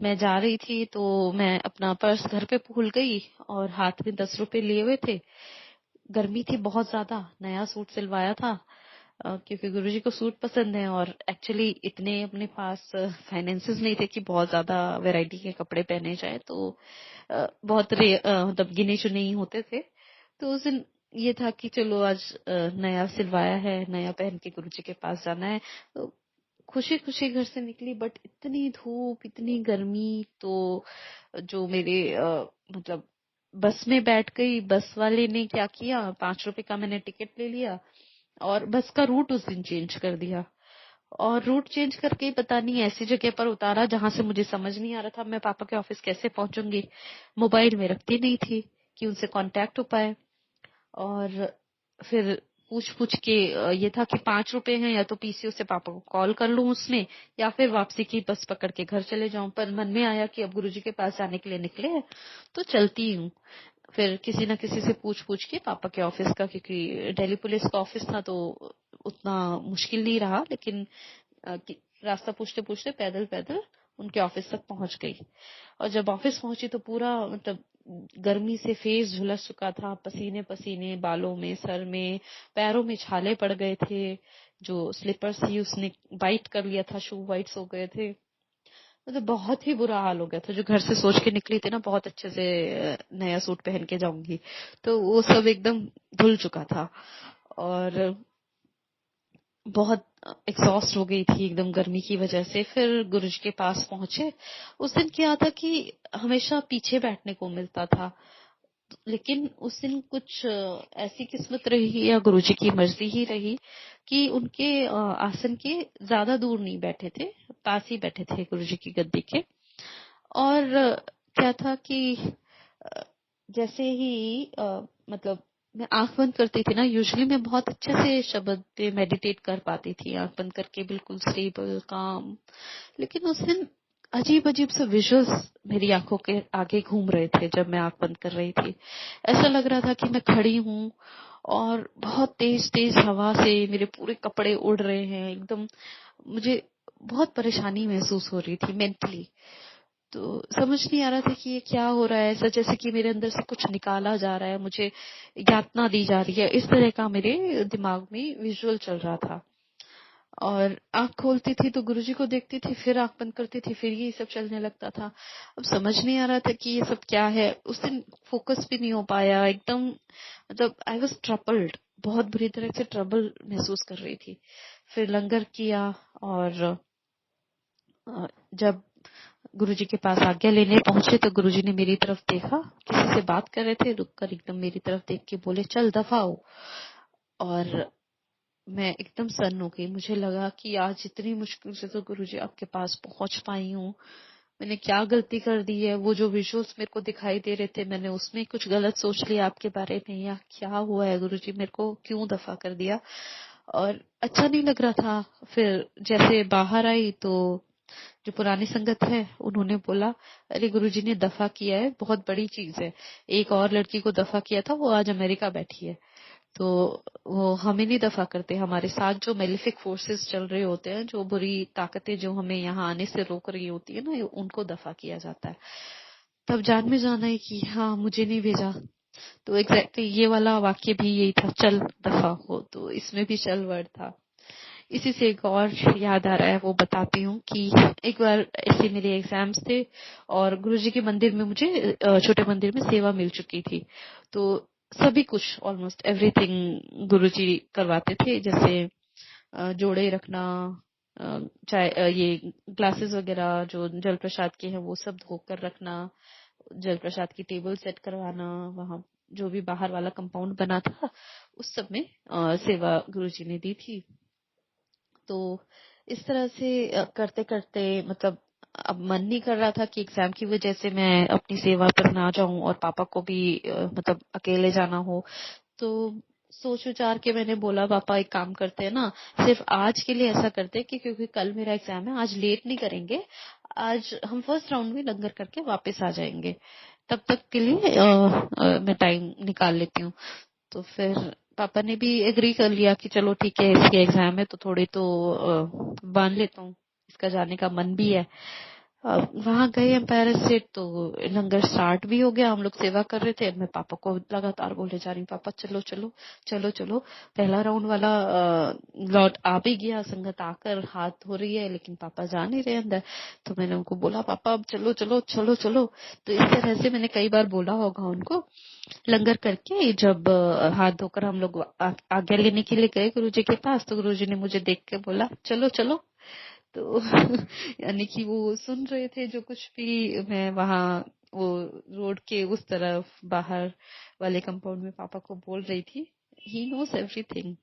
मैं जा रही थी तो मैं अपना पर्स घर पे भूल गई और हाथ में 10 रुपए लिए हुए थे। गर्मी थी बहुत ज्यादा, नया सूट सिलवाया था क्योंकि गुरुजी को सूट पसंद है और एक्चुअली इतने अपने पास फाइनेंसेस नहीं थे कि बहुत ज्यादा वैरायटी के कपड़े पहने जाए, तो बहुत मतलब गिने चुने ही होते थे। तो उस दिन ये था कि चलो आज नया सिलवाया है, नया पहन के गुरुजी के पास जाना है। तो खुशी खुशी घर से निकली, बट इतनी धूप, इतनी गर्मी, तो जो मेरे मतलब बस में बैठ गई। बस वाले ने क्या किया, 5 रुपए का मैंने टिकट ले लिया और बस का रूट उस दिन चेंज कर दिया। और रूट चेंज करके पता नहीं ऐसी जगह पर उतारा जहां से मुझे समझ नहीं आ रहा था मैं पापा के ऑफिस कैसे पहुंचूंगी। मोबाइल में रखती नहीं थी कि उनसे कांटेक्ट हो पाए। और फिर पूछ पूछ के ये था कि 5 रुपए हैं, या तो पीसीओ से पापा को कॉल कर लूं उसमें, या फिर वापसी की बस पकड़ के घर चले जाऊं। पर मन में आया कि अब गुरुजी के पास जाने के लिए निकले हैं तो चलती हूँ। फिर किसी ना किसी से पूछ पूछ के पापा के ऑफिस का, क्योंकि दिल्ली पुलिस का ऑफिस था तो उतना मुश्किल नहीं रहा, लेकिन रास्ता पूछते पूछते पैदल पैदल उनके ऑफिस तक पहुंच गई। और जब ऑफिस पहुंची तो पूरा मतलब गर्मी से फेस झुलस चुका था, पसीने पसीने, बालों में, सर में, पैरों में छाले पड़ गए थे। जो स्लीपर्स थी उसने वाइट कर लिया था, शू वाइट्स हो गए थे। मतलब बहुत ही बुरा हाल हो गया था। जो घर से सोच के निकली थी ना बहुत अच्छे से नया सूट पहन के जाऊंगी, तो वो सब एकदम धुल चुका था। और बहुत एग्जॉस्ट हो गई थी एकदम गर्मी की वजह से। फिर गुरुजी के पास पहुंचे। उस दिन क्या था कि हमेशा पीछे बैठने को मिलता था, लेकिन उस दिन कुछ ऐसी किस्मत रही या गुरुजी की मर्जी ही रही कि उनके आसन के ज्यादा दूर नहीं बैठे थे, पास ही बैठे थे गुरुजी की गद्दी के। और क्या था कि अ, जैसे ही मतलब मैं आंख बंद करती थी ना, यूजुअली मैं बहुत अच्छे से शब्द पे मेडिटेट कर पाती थी आंख बंद करके, बिल्कुल स्टेबल काम। लेकिन उस दिन अजीब अजीब से विजुअल्स मेरी आंखों के आगे घूम रहे थे जब मैं आंख बंद कर रही थी। ऐसा लग रहा था कि मैं खड़ी हूँ और बहुत तेज तेज हवा से मेरे पूरे कपड़े उड़ रहे हैं एकदम। मुझे बहुत परेशानी महसूस हो रही थी मेंटली। तो समझ नहीं आ रहा था कि ये क्या हो रहा है। ऐसा जैसे कि मेरे अंदर से कुछ निकाला जा रहा है, मुझे यातना दी जा रही है, इस तरह का मेरे दिमाग में विजुअल चल रहा था। और आंख खोलती थी तो गुरुजी को देखती थी, फिर आंख बंद करती थी, फिर ये सब चलने लगता था। अब समझ नहीं आ रहा था कि ये सब क्या है। उस दिन फोकस भी नहीं हो पाया एकदम। मतलब आई वॉज ट्रबल्ड, बहुत बुरी तरह से ट्रबल महसूस कर रही थी। फिर लंगर किया और जब गुरुजी के पास आज्ञा लेने पहुंचे तो गुरुजी ने मेरी तरफ देखा, किसी से बात कर रहे थे, रुककर एकदम मेरी तरफ देख के बोले चल दफा हो। और मैं एकदम सन्न हो गई। मुझे लगा कि आज इतनी मुश्किल से तो गुरुजी आपके पास पहुंच पाई हूँ, मैंने क्या गलती कर दी है। वो जो विजुअल्स मेरे को दिखाई दे रहे थे, मैंने उसमें कुछ गलत सोच लिया आपके बारे में, या क्या हुआ है गुरुजी, मेरे को क्यों दफा कर दिया। और अच्छा नहीं लग रहा था। फिर जैसे बाहर आई तो जो पुरानी संगत है उन्होंने बोला अरे गुरुजी ने दफा किया है, बहुत बड़ी चीज है। एक और लड़की को दफा किया था, वो आज अमेरिका बैठी है। तो वो हमें नहीं दफा करते, हमारे साथ जो मेलिफिक फोर्सेस चल रहे होते हैं, जो बुरी ताकतें जो हमें यहाँ आने से रोक रही होती है ना, उनको दफा किया जाता है। तब जान में जाना है कि हाँ मुझे नहीं भेजा। तो एग्जैक्टली ये वाला वाक्य भी यही था, चल दफा हो, तो इसमें भी चल वर्ड था। इसी से एक और याद आ रहा है, वो बताती हूँ कि एक बार ऐसे मेरे एग्जाम्स थे और गुरुजी के मंदिर में मुझे छोटे मंदिर में सेवा मिल चुकी थी। तो सभी कुछ ऑलमोस्ट एवरीथिंग गुरुजी करवाते थे, जैसे जोड़े रखना, चाहे ये ग्लासेस वगैरह जो जल प्रसाद के हैं वो सब धोकर रखना, जल प्रसाद की टेबल सेट करवाना, वहाँ जो भी बाहर वाला कंपाउंड बना था उस सब में सेवा गुरुजी ने दी थी। तो इस तरह से करते करते मतलब अब मन नहीं कर रहा था कि एग्जाम की वजह से मैं अपनी सेवा पर ना जाऊं और पापा को भी मतलब अकेले जाना हो। तो सोच विचार के मैंने बोला पापा एक काम करते हैं ना, सिर्फ आज के लिए ऐसा करते हैं कि क्योंकि कल मेरा एग्जाम है, आज लेट नहीं करेंगे, आज हम फर्स्ट राउंड में लंगर करके वापस आ जाएंगे। तब तक के लिए मैं टाइम निकाल लेती हूँ। तो फिर पापा ने भी एग्री कर लिया कि चलो ठीक है, इसके एग्जाम है तो थोड़ी तो बांध लेता हूँ, इसका जाने का मन भी है। वहां गए एम्पायर स्टेट तो लंगर स्टार्ट भी हो गया, हम लोग सेवा कर रहे थे। मैं पापा को लगातार बोले जा रही हूँ, पापा चलो चलो चलो चलो। पहला राउंड वाला लॉट आ भी गया, संगत आकर हाथ धो रही है, लेकिन पापा जा नहीं रहे अंदर। तो मैंने उनको बोला, पापा अब चलो चलो चलो चलो। तो इस तरह से मैंने कई बार बोला होगा उनको। लंगर करके जब हाथ धोकर हम लोग आज्ञा लेने के लिए गए गुरुजी के पास, तो गुरुजी ने मुझे देख के बोला चलो चलो। तो यानी कि वो सुन रहे थे जो कुछ भी मैं वहां वो रोड के उस तरफ बाहर वाले कंपाउंड में पापा को बोल रही थी। He knows everything.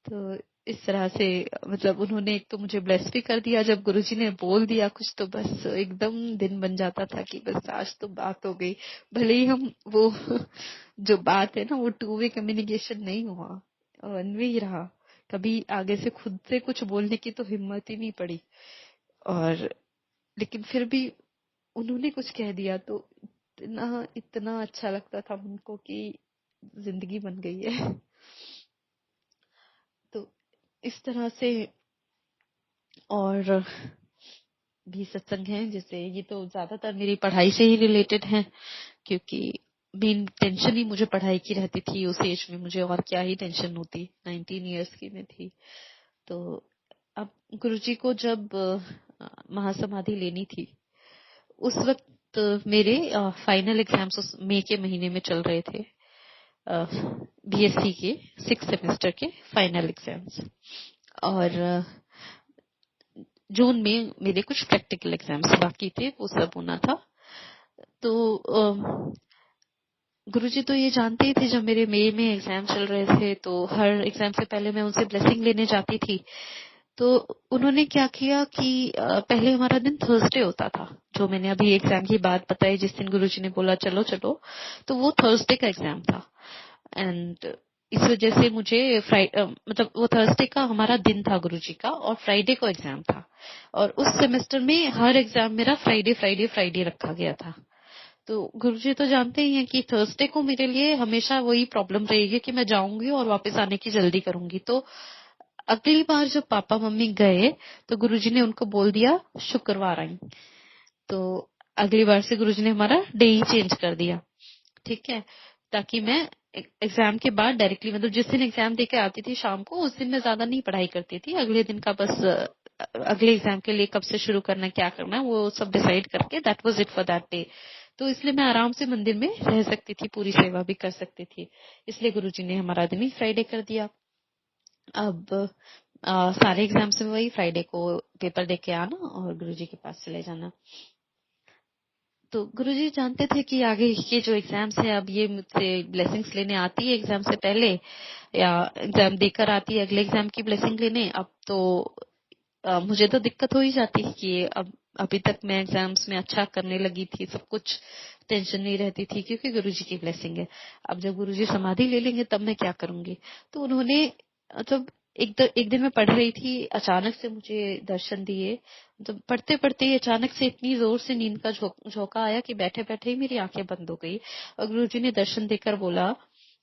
तो इस तरह से मतलब उन्होंने एक तो मुझे ब्लेस भी कर दिया, जब गुरुजी ने बोल दिया कुछ तो बस एकदम दिन बन जाता था कि बस आज तो बात हो गई। भले ही हम वो जो बात है ना वो टू वे कम्युनिकेशन नहीं हुआ, वन वे ही रहा। कभी आगे से खुद से कुछ बोलने की तो हिम्मत ही नहीं पड़ी। और लेकिन फिर भी उन्होंने कुछ कह दिया तो इतना इतना अच्छा लगता था उनको कि जिंदगी बन गई है। तो इस तरह से और भी सत्संग हैं, जैसे ये तो ज्यादातर मेरी पढ़ाई से ही रिलेटेड हैं, क्योंकि मेन टेंशन ही मुझे पढ़ाई की रहती थी उस एज में। मुझे और क्या ही टेंशन होती, 19 इयर्स की मैं थी। तो अब गुरुजी को जब महासमाधि लेनी थी, उस वक्त मेरे फाइनल एग्जाम्स उस मई के महीने में चल रहे थे, बीएससी के 6 सेमेस्टर के फाइनल एग्जाम्स। और जून में मेरे कुछ प्रैक्टिकल एग्जाम्स बाकी थे, वो सब होना था। तो गुरुजी तो ये जानते ही थे, जब मेरे मई में एग्जाम चल रहे थे तो हर एग्जाम से पहले मैं उनसे ब्लेसिंग लेने जाती थी। तो उन्होंने क्या किया कि पहले हमारा दिन थर्सडे होता था, जो मैंने अभी एग्जाम की बात बताई जिस दिन गुरुजी ने बोला चलो चलो, तो वो थर्सडे का एग्जाम था। एंड इस वजह से मुझे मतलब वो थर्सडे का हमारा दिन था गुरुजी का, और फ्राइडे को एग्जाम था। और उस सेमेस्टर में हर एग्जाम मेरा फ्राइडे फ्राइडे फ्राइडे रखा गया था। तो गुरुजी तो जानते ही हैं कि थर्सडे को मेरे लिए हमेशा वही प्रॉब्लम रहेगी कि मैं जाऊंगी और वापस आने की जल्दी करूंगी। तो अगली बार जब पापा मम्मी गए तो गुरुजी ने उनको बोल दिया शुक्रवार आई। तो अगली बार से गुरुजी ने हमारा डे ही चेंज कर दिया, ठीक है, ताकि मैं एग्जाम के बाद डायरेक्टली, मतलब जिस दिन एग्जाम देके आती थी शाम को, उस दिन मैं ज्यादा नहीं पढ़ाई करती थी। अगले दिन का बस अगले एग्जाम के लिए कब से शुरू करना है, क्या करना है, वो सब डिसाइड करके that was it for that day. तो इसलिए मैं आराम से मंदिर में रह सकती थी, पूरी सेवा भी कर सकती थी। इसलिए गुरुजी ने हमारा दिन ही फ्राइडे कर दिया। अब सारे एग्जाम्स में वही फ्राइडे को पेपर दे के आना और गुरुजी के पास चले जाना। तो गुरुजी जानते थे कि आगे के जो एग्जाम्स है, अब ये मुझसे ब्लेसिंग्स लेने आती है एग्जाम से पहले, या एग्जाम देकर आती है अगले एग्जाम की ब्लेसिंग लेने। अब तो मुझे तो दिक्कत हो ही जाती है कि अब अभी तक मैं एग्जाम्स में अच्छा करने लगी थी, सब कुछ टेंशन नहीं रहती थी क्योंकि गुरुजी की ब्लेसिंग है। अब जब गुरुजी समाधि ले लेंगे तब मैं क्या करूंगी। तो उन्होंने मतलब एक दिन मैं पढ़ रही थी, अचानक से मुझे दर्शन दिए। मतलब पढ़ते पढ़ते ही अचानक से इतनी जोर से नींद का झोंका आया कि बैठे बैठे ही मेरी आंखें बंद हो गई। और गुरुजी ने दर्शन देकर बोला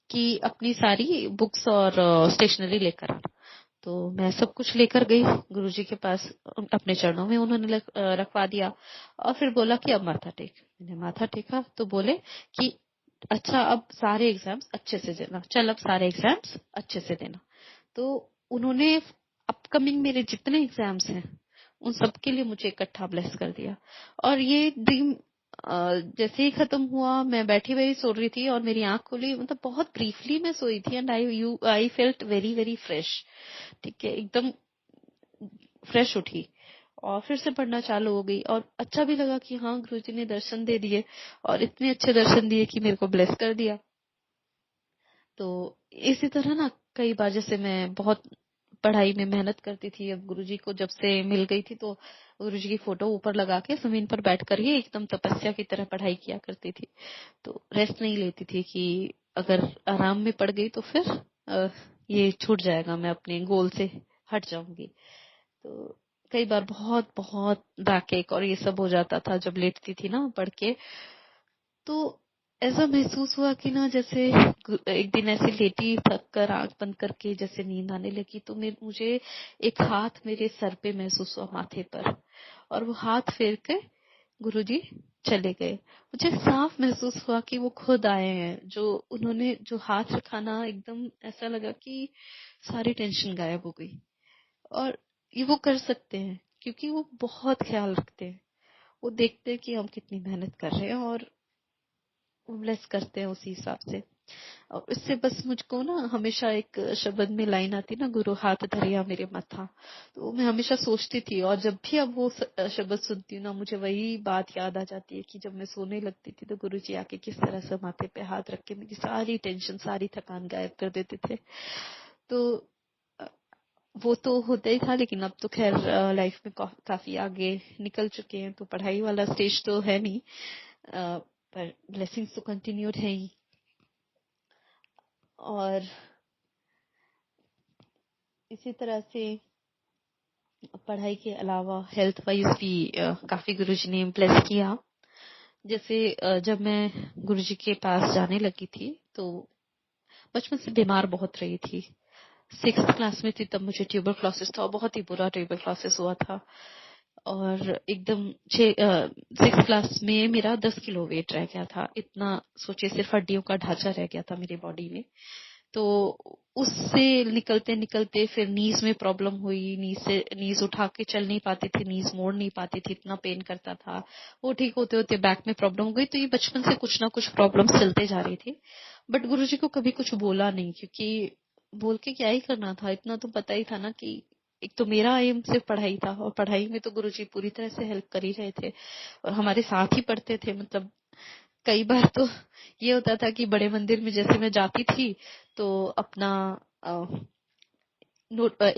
कि अपनी सारी बुक्स और स्टेशनरी लेकर आ। तो मैं सब कुछ लेकर गई गुरुजी के पास, अपने चरणों में उन्होंने रखवा दिया। और फिर बोला कि अब माथा टेक। मैंने माथा टेका तो बोले कि अच्छा अब सारे एग्जाम्स अच्छे से देना, चल अब सारे एग्जाम्स अच्छे से देना। तो उन्होंने अपकमिंग मेरे जितने एग्जाम्स हैं उन सब के लिए मुझे इकट्ठा ब्लेस कर दिया। और ये ड्रीम जैसे ही खत्म हुआ, मैं बैठी वही सो रही थी और मेरी आंख खुली, मतलब बहुत ब्रीफली मैं सोई थी, and I felt very very fresh, ठीक है, एकदम फ्रेश उठी और फिर से पढ़ना चालू हो गई। और अच्छा भी लगा कि हाँ गुरुजी ने दर्शन दे दिए, और इतने अच्छे दर्शन दिए कि मेरे को ब्लेस कर दिया। तो इसी तरह ना कई बार, जैसे मैं बहुत पढ़ाई में मेहनत करती थी, अब गुरुजी को जब से मिल गई थी तो गुरुजी की फोटो ऊपर लगा के जमीन पर बैठ कर ही एकदम तपस्या की तरह पढ़ाई किया करती थी। तो रेस्ट नहीं लेती थी कि अगर आराम में पड़ गई तो फिर ये छूट जाएगा, मैं अपने गोल से हट जाऊंगी। तो कई बार बहुत बहुत बैकएक और ये सब हो जाता था जब लेटती थी ना पढ़ के। तो ऐसा महसूस हुआ कि ना जैसे एक दिन ऐसे लेटी थक कर आंख बंद करके जैसे नींद आने लगी, तो मुझे एक हाथ मेरे सर पे महसूस हुआ, माथे पर, और वो हाथ फेर के गुरुजी चले गए। मुझे साफ महसूस हुआ कि वो खुद आए हैं। जो उन्होंने जो हाथ रखा ना, एकदम ऐसा लगा कि सारी टेंशन गायब हो गई। और ये वो कर सकते हैं क्योंकि वो बहुत ख्याल रखते हैं। वो देखते हैं कि हम कितनी मेहनत कर रहे हैं और वो ब्लेस करते हैं उसी हिसाब से। और इससे बस मुझको ना हमेशा एक शब्द में लाइन आती ना, गुरु हाथ धरिया मेरे माथा, तो मैं हमेशा सोचती थी। और जब भी अब वो शब्द सुनती हूँ ना, मुझे वही बात याद आ जाती है कि जब मैं सोने लगती थी तो गुरु जी आके किस तरह से माथे पे हाथ रख के मेरी सारी टेंशन, सारी थकान गायब कर देते थे। तो अ, वो तो होता ही था, लेकिन अब तो खैर लाइफ में काफी आगे निकल चुके हैं, तो पढ़ाई वाला स्टेज तो है नहीं, पर ब्लेसिंग्स तो कंटिन्यूड है ही। और इसी तरह से पढ़ाई के अलावा हेल्थ वाइज भी काफी गुरुजी ने ब्लेस किया। जैसे जब मैं गुरुजी के पास जाने लगी थी तो बचपन से बीमार बहुत रही थी। 6th क्लास में थी तब मुझे ट्यूबरक्लोसिस था, और बहुत ही बुरा ट्यूबरक्लोसिस हुआ था। और एकदम 6th क्लास में मेरा 10 किलो वेट रह गया था। इतना सोचिए, सिर्फ हड्डियों का ढांचा रह गया था मेरी बॉडी में। तो उससे निकलते निकलते फिर नीज में प्रॉब्लम हुई। नीज उठा के चल नहीं पाती थी, नीज मोड़ नहीं पाती थी, इतना पेन करता था। वो ठीक होते होते बैक में प्रॉब्लम हो गई। तो ये बचपन से कुछ ना कुछ प्रॉब्लम चलते जा रही थी। बट गुरुजी को कभी कुछ बोला नहीं, क्योंकि बोल के क्या ही करना था। इतना तो पता ही था ना कि एक तो मेरा एम सिर्फ पढ़ाई था, और पढ़ाई में तो गुरुजी पूरी तरह से हेल्प कर ही रहे थे और हमारे साथ ही पढ़ते थे। मतलब कई बार तो ये होता था कि बड़े मंदिर में जैसे मैं जाती थी तो अपना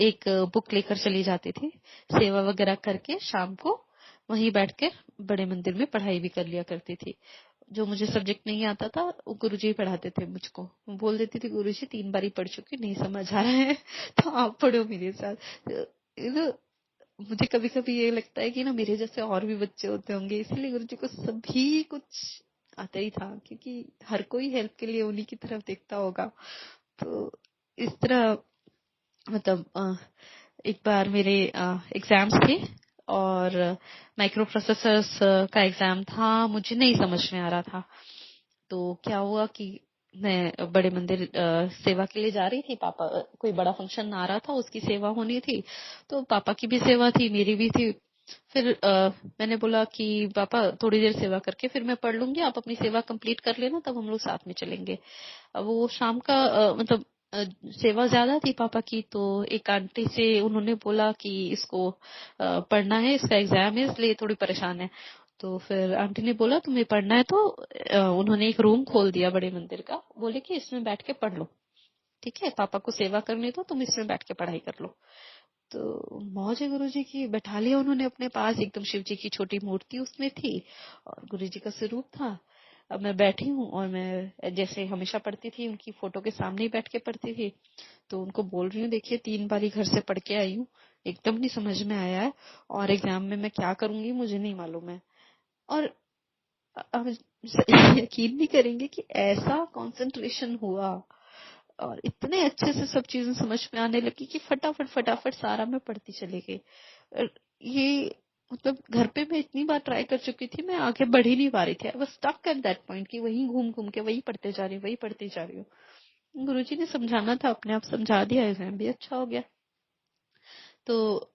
एक बुक लेकर चली जाती थी, सेवा वगैरह करके शाम को वहीं बैठकर बड़े मंदिर में पढ़ाई भी कर लिया करती थी। जो मुझे सब्जेक्ट नहीं आता था वो गुरुजी ही पढ़ाते थे मुझको। मैं बोल देती थी, गुरुजी 3 बार ही पढ़ चुकी, नहीं समझ आ रहा है तो आप पढ़ो मेरे साथ। तो मुझे कभी कभी ये लगता है कि ना मेरे जैसे और भी बच्चे होते होंगे, इसीलिए गुरुजी को सभी कुछ आता ही था, क्योंकि हर कोई हेल्प के लिए उन्हीं की तरफ देखता होगा। तो इस तरह मतलब एक बार मेरे एग्जाम्स थे और माइक्रो प्रोसेसर्स का एग्जाम था, मुझे नहीं समझ में आ रहा था। तो क्या हुआ कि मैं बड़े मंदिर सेवा के लिए जा रही थी। पापा कोई बड़ा फंक्शन आ रहा था, उसकी सेवा होनी थी, तो पापा की भी सेवा थी, मेरी भी थी। फिर मैंने बोला कि पापा थोड़ी देर सेवा करके फिर मैं पढ़ लूंगी, आप अपनी सेवा कंप्लीट कर लेना, तब हम लोग साथ में चलेंगे। अब वो शाम का मतलब सेवा ज्यादा थी पापा की, तो एक आंटी से उन्होंने बोला कि इसको पढ़ना है, इसका एग्जाम है, इसलिए थोड़ी परेशान है। तो फिर आंटी ने बोला तुम्हें पढ़ना है तो उन्होंने एक रूम खोल दिया बड़े मंदिर का, बोले कि इसमें बैठ के पढ़ लो, ठीक है, पापा को सेवा करने दो, तुम इसमें बैठ के पढ़ाई कर लो। तो मौज है गुरुजी की, बैठा लिया उन्होंने अपने पास। एकदम शिव जी की छोटी मूर्ति उसमें थी और गुरुजी का स्वरूप था। अब मैं बैठी हूँ और मैं जैसे हमेशा पढ़ती थी उनकी फोटो के सामने ही बैठ के पढ़ती थी। तो उनको बोल रही हूँ, देखिए 3 बार ही घर से पढ़ के आई हूँ, एकदम नहीं समझ में आया है, और एग्जाम में मैं क्या करूंगी मुझे नहीं मालूम है। और आप यकीन नहीं करेंगे कि ऐसा कंसंट्रेशन हुआ और इतने अच्छे से सब चीजें समझ में आने लगी कि फटाफट फटाफट सारा मैं पढ़ती चली गई। और ये मतलब घर पे मैं इतनी बार ट्राई कर चुकी थी, मैं आगे बढ़ ही नहीं पा रही थी। I was stuck at that point कि वहीं घूम घूम के वही पढ़ते जा रही हूँ, वही पढ़ते जा रही हूँ। गुरुजी ने समझाना था, अपने आप समझा दिया, एग्जाम भी अच्छा हो गया। तो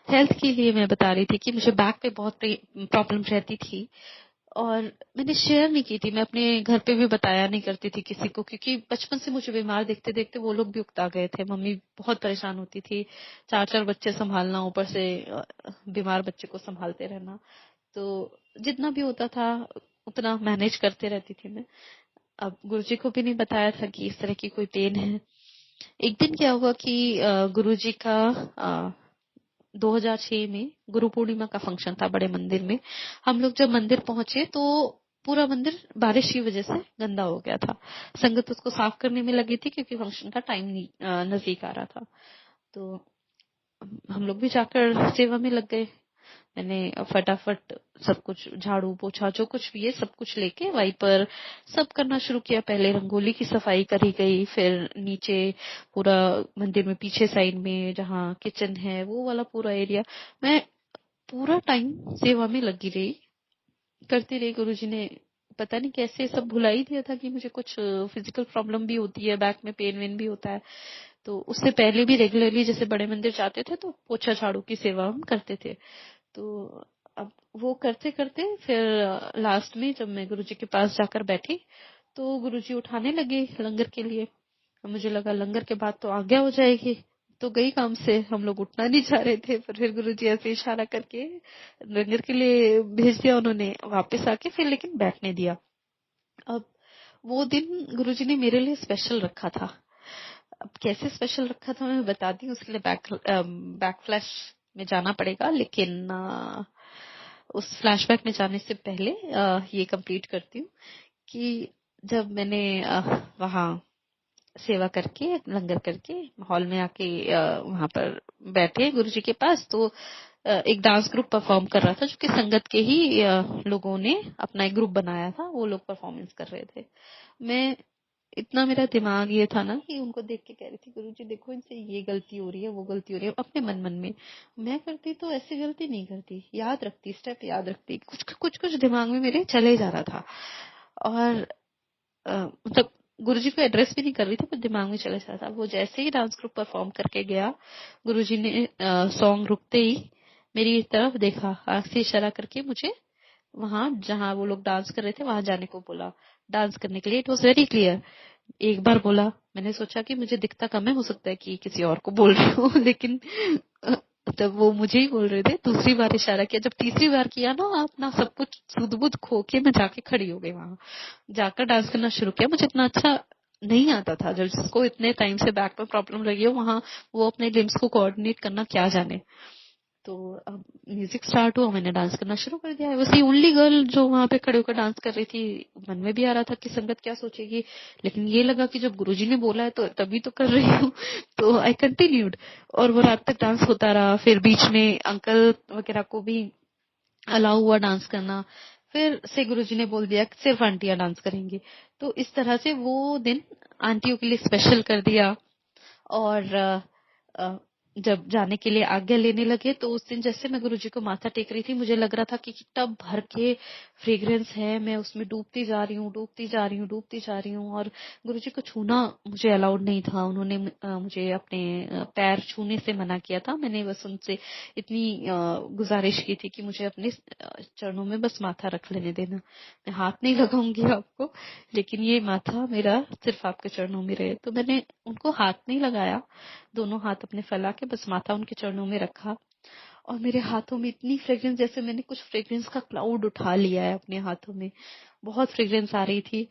हेल्थ के लिए मैं बता रही थी कि मुझे बैक पे बहुत प्रॉब्लम रहती थी और मैंने शेयर नहीं की थी। मैं अपने घर पे भी बताया नहीं करती थी किसी को, क्योंकि बचपन से मुझे बीमार देखते देखते वो लोग भी उकता गए थे। मम्मी बहुत परेशान होती थी, 4 4 बच्चे संभालना, ऊपर से बीमार बच्चे को संभालते रहना। तो जितना भी होता था उतना मैनेज करते रहती थी मैं। अब गुरुजी को भी नहीं बताया था कि इस तरह की कोई पेन है। एक दिन क्या हुआ कि गुरुजी का 2006 में गुरु पूर्णिमा का फंक्शन था बड़े मंदिर में। हम लोग जब मंदिर पहुंचे तो पूरा मंदिर बारिश की वजह से गंदा हो गया था। संगत उसको साफ करने में लगी थी क्योंकि फंक्शन का टाइम नजदीक आ रहा था। तो हम लोग भी जाकर सेवा में लग गए। मैंने फटाफट सब कुछ झाड़ू पोछा जो कुछ भी है सब कुछ लेके वाइपर सब करना शुरू किया। पहले रंगोली की सफाई करी गई, फिर नीचे पूरा मंदिर में पीछे साइड में जहाँ किचन है वो वाला पूरा एरिया, मैं पूरा टाइम सेवा में लगी रही, करती रही। गुरुजी ने पता नहीं कैसे सब भुला ही दिया था कि मुझे कुछ फिजिकल प्रॉब्लम भी होती है, बैक में पेन वेन भी होता है। तो उससे पहले भी रेगुलरली जैसे बड़े मंदिर जाते थे तो पोछा झाड़ू की सेवा हम करते थे। तो अब वो करते करते फिर लास्ट में जब मैं गुरुजी के पास जाकर बैठी तो गुरुजी उठाने लगे लंगर के लिए। मुझे लगा लंगर के बाद तो आज्ञा हो जाएगी, तो गई काम से, हम लोग उठना नहीं चाह रहे थे, पर फिर गुरुजी ऐसे इशारा करके लंगर के लिए भेज दिया उन्होंने वापस आके, फिर लेकिन बैठने दिया। अब वो दिन गुरुजी ने मेरे लिए स्पेशल रखा था। अब कैसे स्पेशल रखा था मैं बताती हूँ, उसके लिए बैक फ्लैश में जाना पड़ेगा, लेकिन उस फ्लैशबैक में जाने से पहले ये कंप्लीट करती हूँ कि जब मैंने वहाँ सेवा करके लंगर करके हॉल में आके वहां पर बैठे गुरुजी के पास, तो एक डांस ग्रुप परफॉर्म कर रहा था जो कि संगत के ही लोगों ने अपना एक ग्रुप बनाया था, वो लोग परफॉर्मेंस कर रहे थे। मैं इतना मेरा दिमाग ये था ना कि उनको देख के कह रही थी गुरुजी देखो इनसे ये गलती हो रही है वो गलती हो रही है, अपने मन मन में। मैं करती तो ऐसी गलती नहीं करती, याद रखती, स्टेप याद रखती, कुछ कुछ कुछ दिमाग में मेरे चले जा रहा था। और मतलब गुरुजी को एड्रेस भी नहीं कर रही थी पर दिमाग में चले जा रहा था। वो जैसे ही डांस ग्रुप परफॉर्म करके गया, गुरुजी ने सॉन्ग रुकते ही मेरी तरफ देखा, आंख से इशारा करके मुझे वहां जहां वो लोग डांस कर रहे थे वहां जाने को बोला डांस करने के लिए। It was very clear. एक बार बोला, मैंने सोचा कि मुझे दिखता कम है, हो सकता है कि किसी और को बोल रही हूँ लेकिन तब वो मुझे ही बोल रहे थे। दूसरी बार इशारा किया, जब तीसरी बार किया ना अपना सब कुछ सुध बुध खो के मैं जाके खड़ी हो गई, वहां जाकर डांस करना शुरू किया। मुझे इतना अच्छा नहीं आता था, जब जिसको इतने टाइम से बैक में प्रॉब्लम लगी हो वहां वो अपने लिम्स को कोऑर्डिनेट करना क्या जाने। तो अब म्यूजिक स्टार्ट हुआ, मैंने डांस करना शुरू कर दिया। वैसे ओनली गर्ल जो वहां पे खड़े होकर डांस कर रही थी, मन में भी आ रहा था कि संगत क्या सोचेगी, लेकिन ये लगा कि जब गुरुजी ने बोला है तो तभी तो कर रही हूँ तो आई कंटिन्यूड, और वो रात तक डांस होता रहा। फिर बीच में अंकल वगैरह को भी अलाउ हुआ डांस करना, फिर से गुरुजी ने बोल दिया कि सिर्फ आंटियां डांस करेंगी। तो इस तरह से वो दिन आंटियों के लिए स्पेशल कर दिया। और अ, जब जाने के लिए आज्ञा लेने लगे तो उस दिन जैसे मैं गुरुजी को माथा टेक रही थी, मुझे लग रहा था कि टब भर के फ्रेग्रेंस है, मैं उसमें डूबती जा रही हूँ, डूबती जा रही हूँ, डूबती जा रही हूँ। और गुरुजी को छूना मुझे अलाउड नहीं था, उन्होंने मुझे अपने पैर छूने से मना किया था। मैंने बस उनसे इतनी गुजारिश की थी कि मुझे अपने चरणों में बस माथा रख लेने देना, मैं हाथ नहीं लगाऊंगी आपको, लेकिन ये माथा मेरा सिर्फ आपके चरणों में रहे। तो मैंने उनको हाथ नहीं लगाया, दोनों हाथ अपने फैला के बस माथा उनके चरणों में रखा। और मेरे हाथों में इतनी फ्रेग्रेंस, जैसे मैंने कुछ फ्रेग्रेंस का क्लाउड उठा लिया है अपने हाथों में, बहुत फ्रेग्रेंस आ रही थी।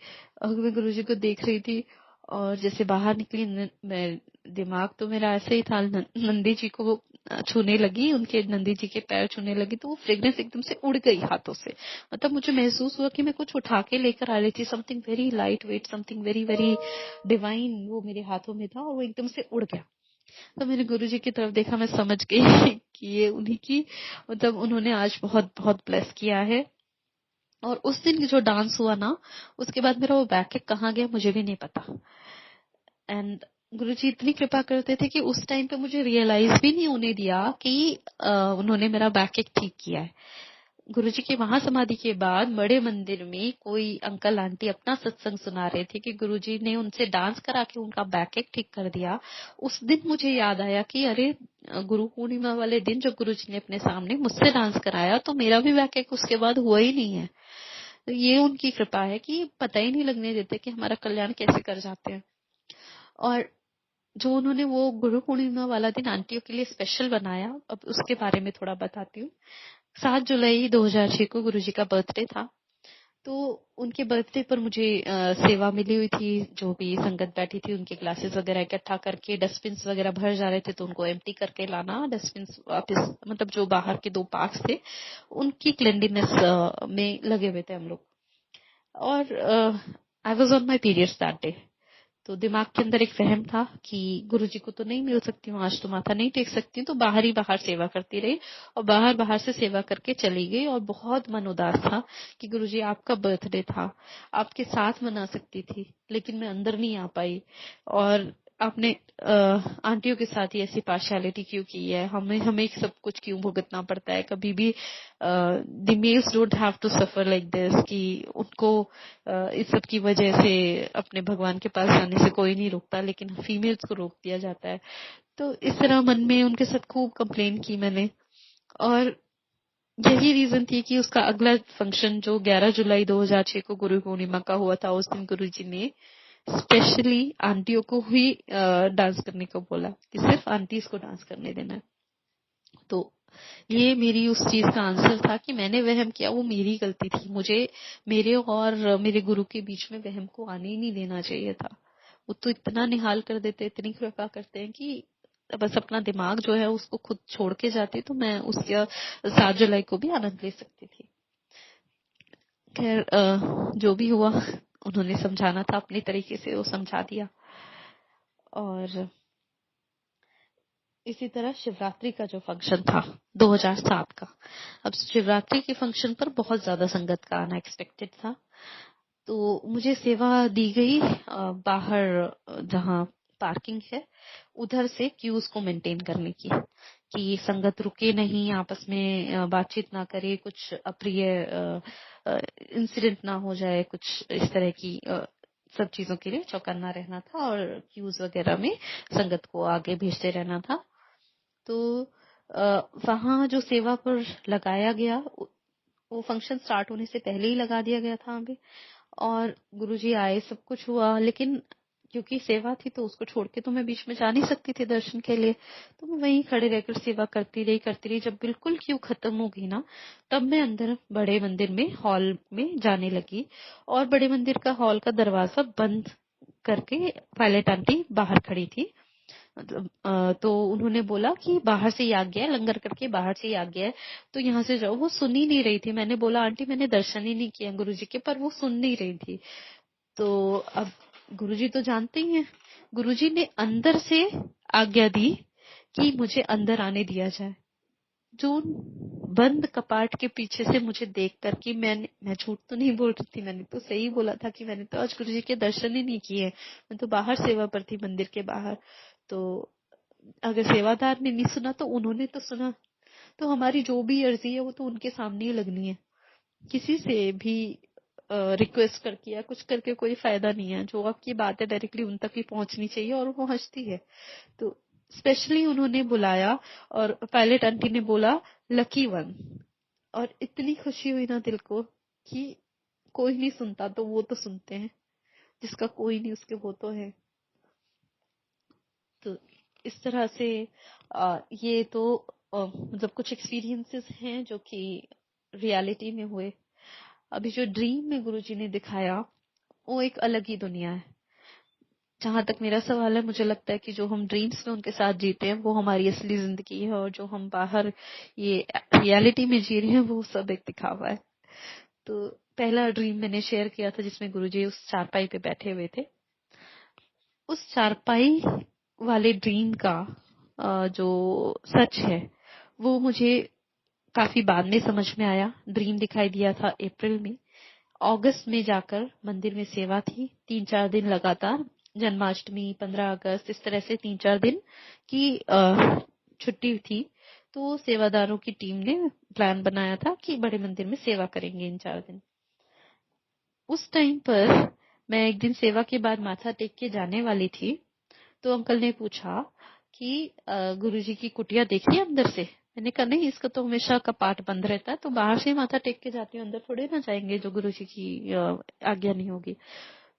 और मैं गुरुजी को देख रही थी, और जैसे बाहर निकली मैं, दिमाग तो मेरा ऐसे ही था, नंदी जी को छूने लगी, उनके नंदी जी के पैर छूने लगी, तो वो फ्रेग्रेंस एकदम से उड़ गई हाथों से। मतलब मुझे महसूस हुआ कि मैं कुछ उठा के लेकर आ रही थी, something very light weight, something very very divine, वो मेरे हाथों में था और वो एकदम से उड़ गया। तो मेरे गुरुजी की तरफ देखा, मैं समझ गई कि ये उन्हीं की, मतलब उन्होंने आज बहुत बहुत ब्लेस किया है। और उस दिन जो डांस हुआ ना, उसके बाद मेरा वो बैक कहाँ गया मुझे भी नहीं पता। एंड गुरुजी इतनी कृपा करते थे कि उस टाइम पे मुझे रियलाइज भी नहीं होने दिया कि उन्होंने मेरा बैक ठीक किया है। गुरुजी के महासमाधि के बाद बड़े मंदिर में कोई अंकल आंटी अपना सत्संग सुना रहे थे कि गुरुजी ने उनसे डांस करा के उनका बैक ठीक कर दिया। उस दिन मुझे याद आया कि अरे गुरु पूर्णिमा वाले दिन जो गुरुजी ने अपने सामने मुझसे डांस कराया, तो मेरा भी बैक उसके बाद हुआ ही नहीं है। तो ये उनकी कृपा है कि पता ही नहीं लगने देते कि हमारा कल्याण कैसे कर जाते हैं। और जो उन्होंने वो गुरु पूर्णिमा वाला दिन आंटियों के लिए स्पेशल बनाया, अब उसके बारे में थोड़ा बताती हूँ। 7 जुलाई 2006 को गुरुजी का बर्थडे था। तो उनके बर्थडे पर मुझे सेवा मिली हुई थी। जो भी संगत बैठी थी उनके ग्लासेस वगैरह इकट्ठा करके, डस्टबिन वगैरह भर जा रहे थे तो उनको एम्प्टी करके लाना, डस्टबिन वापस, मतलब जो बाहर के 2 पार्क्स थे उनकी क्लेंडीनेस में लगे हुए थे हम लोग। और I was on my periods that day. तो दिमाग के अंदर एक वहम था कि गुरुजी को तो नहीं मिल सकती हूँ आज, तो माथा नहीं टेक सकती हूँ, तो बाहर ही बाहर सेवा करती रही और बाहर बाहर से सेवा करके चली गई। और बहुत मन उदास था कि गुरुजी आपका बर्थडे था, आपके साथ मना सकती थी, लेकिन मैं अंदर नहीं आ पाई। और आपने आंटियों के साथ ही ऐसी पार्शियलिटी क्यों की है, हमें हमें सब कुछ क्यों भुगतना पड़ता है, कभी भी the males don't have to suffer like this, कि उनको इस सब की वजह से अपने भगवान के पास जाने से कोई नहीं रोकता, लेकिन फीमेल्स को रोक दिया जाता है। तो इस तरह मन में उनके साथ खूब कंप्लेन की मैंने। और यही रीजन थी कि उसका अगला फंक्शन जो 11 जुलाई 2006 को गुरु पूर्णिमा का हुआ था, उस दिन गुरुजी ने स्पेशली आंटियों को ही डांस करने को बोला कि सिर्फ आंटीज को डांस करने देना है। तो ये मेरी उस चीज का आंसर था कि मैंने वहम किया, वो मेरी गलती थी। मुझे मेरे और मेरे गुरु के बीच में वहम को आने ही नहीं देना चाहिए था। वो तो इतना निहाल कर देते, इतनी कृपा करते हैं कि बस अपना दिमाग जो है उसको खुद छोड़ के जाती, तो मैं उसके 7 जुलाई को भी आनंद ले सकती थी। खैर जो भी हुआ, उन्होंने समझाना था अपने तरीके से, वो समझा दिया। और इसी तरह शिवरात्रि का जो फंक्शन था 2007 का, अब शिवरात्रि के फंक्शन पर बहुत ज्यादा संगत का आना एक्सपेक्टेड था। तो मुझे सेवा दी गई बाहर जहाँ पार्किंग है उधर से क्यूज को मेंटेन करने की, कि संगत रुके नहीं, आपस में बातचीत ना करे, कुछ अप्रिय इंसिडेंट ना हो जाए, कुछ इस तरह की सब चीजों के लिए चौकन्ना रहना था और क्यूज वगैरह में संगत को आगे भेजते रहना था। तो वहाँ जो सेवा पर लगाया गया, वो फंक्शन स्टार्ट होने से पहले ही लगा दिया गया था अभी। और गुरुजी आए, सब कुछ हुआ, लेकिन क्योंकि सेवा थी तो उसको छोड़ के तो मैं बीच में जा नहीं सकती थी दर्शन के लिए। तो मैं वहीं खड़े रहकर सेवा करती रही। जब बिल्कुल क्यू खत्म हो गई ना, तब मैं अंदर बड़े मंदिर में हॉल में जाने लगी। और बड़े मंदिर का हॉल का दरवाजा बंद करके पायलट आंटी बाहर खड़ी थी। मतलब तो उन्होंने बोला कि बाहर से ही आ गया है, लंगर करके बाहर से ही आ गया है, तो यहाँ से जाओ। वो सुन ही नहीं रही थी। मैंने बोला आंटी मैंने दर्शन ही नहीं किया गुरुजी के, पर वो सुन नहीं रही थी। तो अब गुरुजी तो जानते ही हैं, गुरुजी ने अंदर से आज्ञा दी कि मुझे अंदर आने दिया जाए। जो बंद कपाट के पीछे से मुझे देख कर कि मैं झूठ तो नहीं बोल रही थी, मैंने तो सही बोला था कि मैंने तो आज गुरुजी के दर्शन ही नहीं किए, मैं तो बाहर सेवा पर थी मंदिर के बाहर। तो अगर सेवादार ने नहीं सुना तो उन्होंने तो सुना। तो हमारी जो भी अर्जी है वो तो उनके सामने ही लगनी है। किसी से भी रिक्वेस्ट करके या कुछ करके कोई फायदा नहीं है। जो आपकी बात है डायरेक्टली उन तक ही पहुंचनी चाहिए, और वो पहुंचती है। तो स्पेशली उन्होंने बुलाया और पायलट आंटी ने बोला लकी वन, और इतनी खुशी हुई ना दिल को कि कोई नहीं सुनता तो वो तो सुनते हैं, जिसका कोई नहीं उसके वो तो है। तो इस तरह से ये तो मतलब कुछ एक्सपीरियंसेस हैं जो कि रियलिटी में हुए। अभी जो ड्रीम में गुरुजी ने दिखाया वो एक अलग ही दुनिया है। जहां तक मेरा सवाल है, मुझे लगता है कि जो हम ड्रीम्स में उनके साथ जीते हैं वो हमारी असली जिंदगी है, और जो हम बाहर ये रियलिटी में जी रहे हैं वो सब एक दिखावा है। तो पहला ड्रीम मैंने शेयर किया था जिसमें गुरुजी उस चारपाई पे बैठे हुए थे। उस चारपाई वाले ड्रीम का जो सच है वो मुझे काफी बाद में समझ में आया। ड्रीम दिखाई दिया था अप्रैल में। अगस्त में जाकर मंदिर में सेवा थी 3-4 दिन लगातार। जन्माष्टमी, 15 अगस्त, इस तरह से 3-4 दिन की छुट्टी थी। तो सेवादारों की टीम ने प्लान बनाया था कि बड़े मंदिर में सेवा करेंगे इन 4 दिन। उस टाइम पर मैं एक दिन सेवा के बाद माथा टेक के जाने वाली थी, तो अंकल ने पूछा कि गुरुजी की कुटिया देखी अंदर से। मैंने कहा नहीं, इसका तो हमेशा कपाट बंद रहता है, तो बाहर से माथा टेक के जाती हूँ, अंदर थोड़े ना जाएंगे जो गुरुजी की आज्ञा नहीं होगी।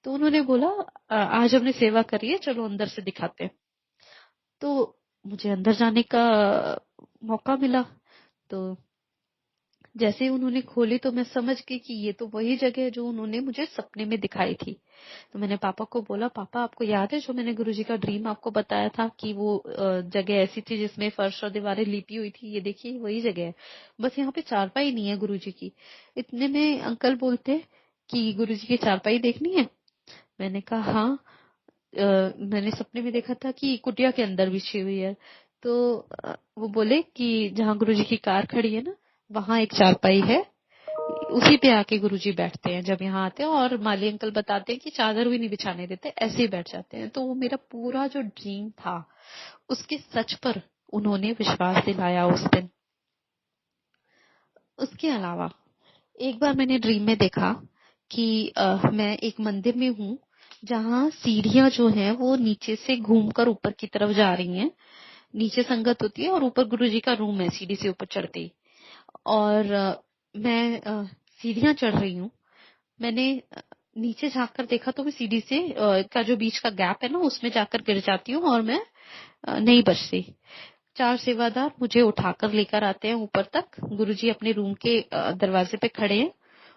तो उन्होंने बोला आज हमने सेवा करी है, चलो अंदर से दिखाते हैं। तो मुझे अंदर जाने का मौका मिला। तो जैसे ही उन्होंने खोली तो मैं समझ गई कि ये तो वही जगह है जो उन्होंने मुझे सपने में दिखाई थी। तो मैंने पापा को बोला, पापा आपको याद है जो मैंने गुरुजी का ड्रीम आपको बताया था कि वो जगह ऐसी थी जिसमें फर्श और दीवारें लिपी हुई थी, ये देखिए वही जगह है, बस यहाँ पे चारपाई नहीं है गुरुजी की। इतने में अंकल बोलते कि गुरुजी की चारपाई देखनी है। मैंने कहा हाँ। मैंने सपने में देखा था कि कुटिया के अंदर बिछी हुई है। तो वो बोले कि जहाँ गुरुजी की कार खड़ी है ना, वहां एक चारपाई है, उसी पे आके गुरुजी बैठते हैं जब यहाँ आते हैं। और माली अंकल बताते हैं कि चादर भी नहीं बिछाने देते, ऐसे ही बैठ जाते हैं। तो वो मेरा पूरा जो ड्रीम था उसके सच पर उन्होंने विश्वास दिलाया उस दिन। उसके अलावा एक बार मैंने ड्रीम में देखा कि मैं एक मंदिर में हूँ जहाँ सीढ़ियां जो हैं वो नीचे से घूमकर ऊपर की तरफ जा रही हैं। नीचे संगत होती है और ऊपर गुरुजी का रूम है सीढ़ी से ऊपर चढ़ते ही। और मैं सीढ़ियां चढ़ रही हूँ। मैंने नीचे झांककर देखा तो मैं सीढ़ी से का जो बीच का गैप है ना उसमें जाकर गिर जाती हूँ और मैं नहीं बचती। 4 सेवादार मुझे उठाकर लेकर आते हैं ऊपर तक। गुरुजी अपने रूम के दरवाजे पे खड़े हैं।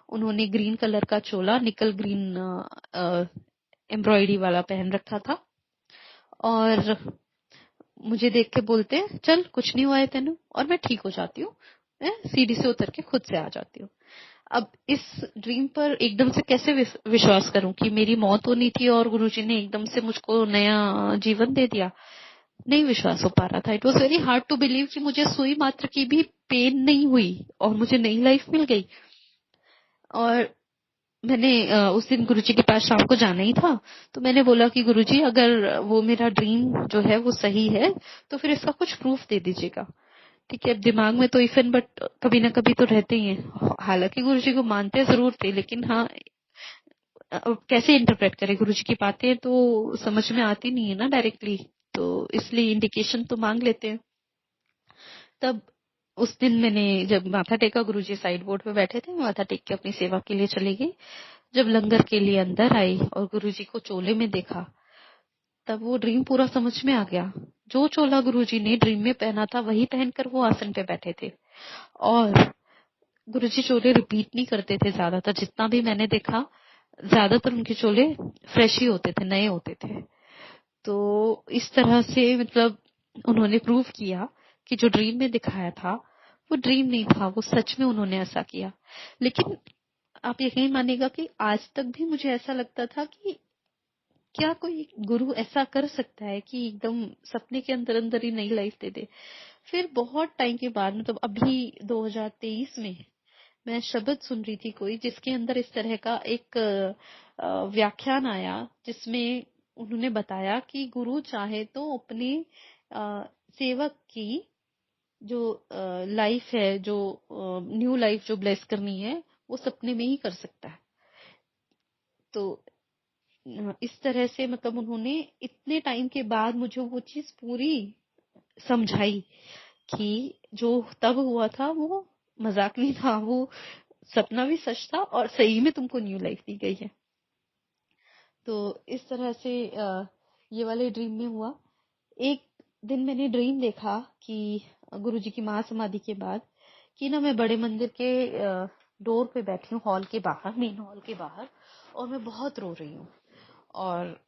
उन्होंने ग्रीन कलर का चोला, निकल ग्रीन एम्ब्रॉयडरी वाला पहन रखा था। और मुझे देख के बोलते हैं, चल कुछ नहीं हुआ है तेनू। और मैं ठीक हो जाती हूँ। मैं सीढ़ी से उतर के खुद से आ जाती हूँ। अब इस ड्रीम पर एकदम से कैसे विश्वास करूं कि मेरी मौत होनी थी और गुरुजी ने एकदम से मुझको नया जीवन दे दिया। नहीं विश्वास हो पा रहा था। It was very hard to believe कि मुझे सुई मात्र की भी पेन नहीं हुई और मुझे नई लाइफ मिल गई। और मैंने उस दिन गुरुजी के पास शाम को जाना ही था। तो मैंने बोला कि गुरुजी अगर वो मेरा ड्रीम जो है वो सही है तो फिर इसका कुछ प्रूफ दे दीजिएगा। ठीक है, दिमाग में तो इफ एंड बट कभी ना कभी तो रहते ही हैं। हालांकि गुरुजी को मानते जरूर थे, लेकिन हाँ, अब कैसे इंटरप्रेट करें गुरुजी की बातें, तो समझ में आती नहीं है ना डायरेक्टली। तो इसलिए इंडिकेशन तो मांग लेते हैं। तब उस दिन मैंने जब माथा टेका, गुरुजी साइड बोर्ड पे बैठे थे, माथा टेक के अपनी सेवा के लिए चली गई। जब लंगर के लिए अंदर आई और गुरुजी को चोले में देखा, तब वो ड्रीम पूरा समझ में आ गया। जो चोला गुरुजी ने ड्रीम में पहना था वही पहनकर वो आसन पे बैठे थे। और गुरुजी चोले रिपीट नहीं करते थे ज्यादातर, जितना भी मैंने देखा ज्यादातर उनके चोले फ्रेश ही होते थे, नए होते थे। तो इस तरह से मतलब उन्होंने प्रूव किया कि जो ड्रीम में दिखाया था वो ड्रीम नहीं था, वो सच में उन्होंने ऐसा किया। लेकिन आप यकीन मानिएगा कि आज तक भी मुझे ऐसा लगता था कि क्या कोई गुरु ऐसा कर सकता है कि एकदम सपने के अंदर अंदर ही नई लाइफ दे दे। फिर बहुत टाइम के बाद, मतलब अभी 2023 में मैं शब्द सुन रही थी कोई, जिसके अंदर इस तरह का एक व्याख्यान आया, जिसमें उन्होंने बताया कि गुरु चाहे तो अपने सेवक की जो लाइफ है, जो न्यू लाइफ जो ब्लेस करनी है, वो सपने में ही कर सकता है। तो इस तरह से मतलब उन्होंने इतने टाइम के बाद मुझे वो चीज पूरी समझाई कि जो तब हुआ था वो मजाक नहीं था, वो सपना भी सच था और सही में तुमको न्यू लाइफ दी गई है। तो इस तरह से ये वाले ड्रीम में हुआ। एक दिन मैंने ड्रीम देखा कि गुरुजी की महासमाधि के बाद कि ना मैं बड़े मंदिर के डोर पे बैठी हूँ, हॉल के बाहर, मेन हॉल के बाहर, और मैं बहुत रो रही हूँ। और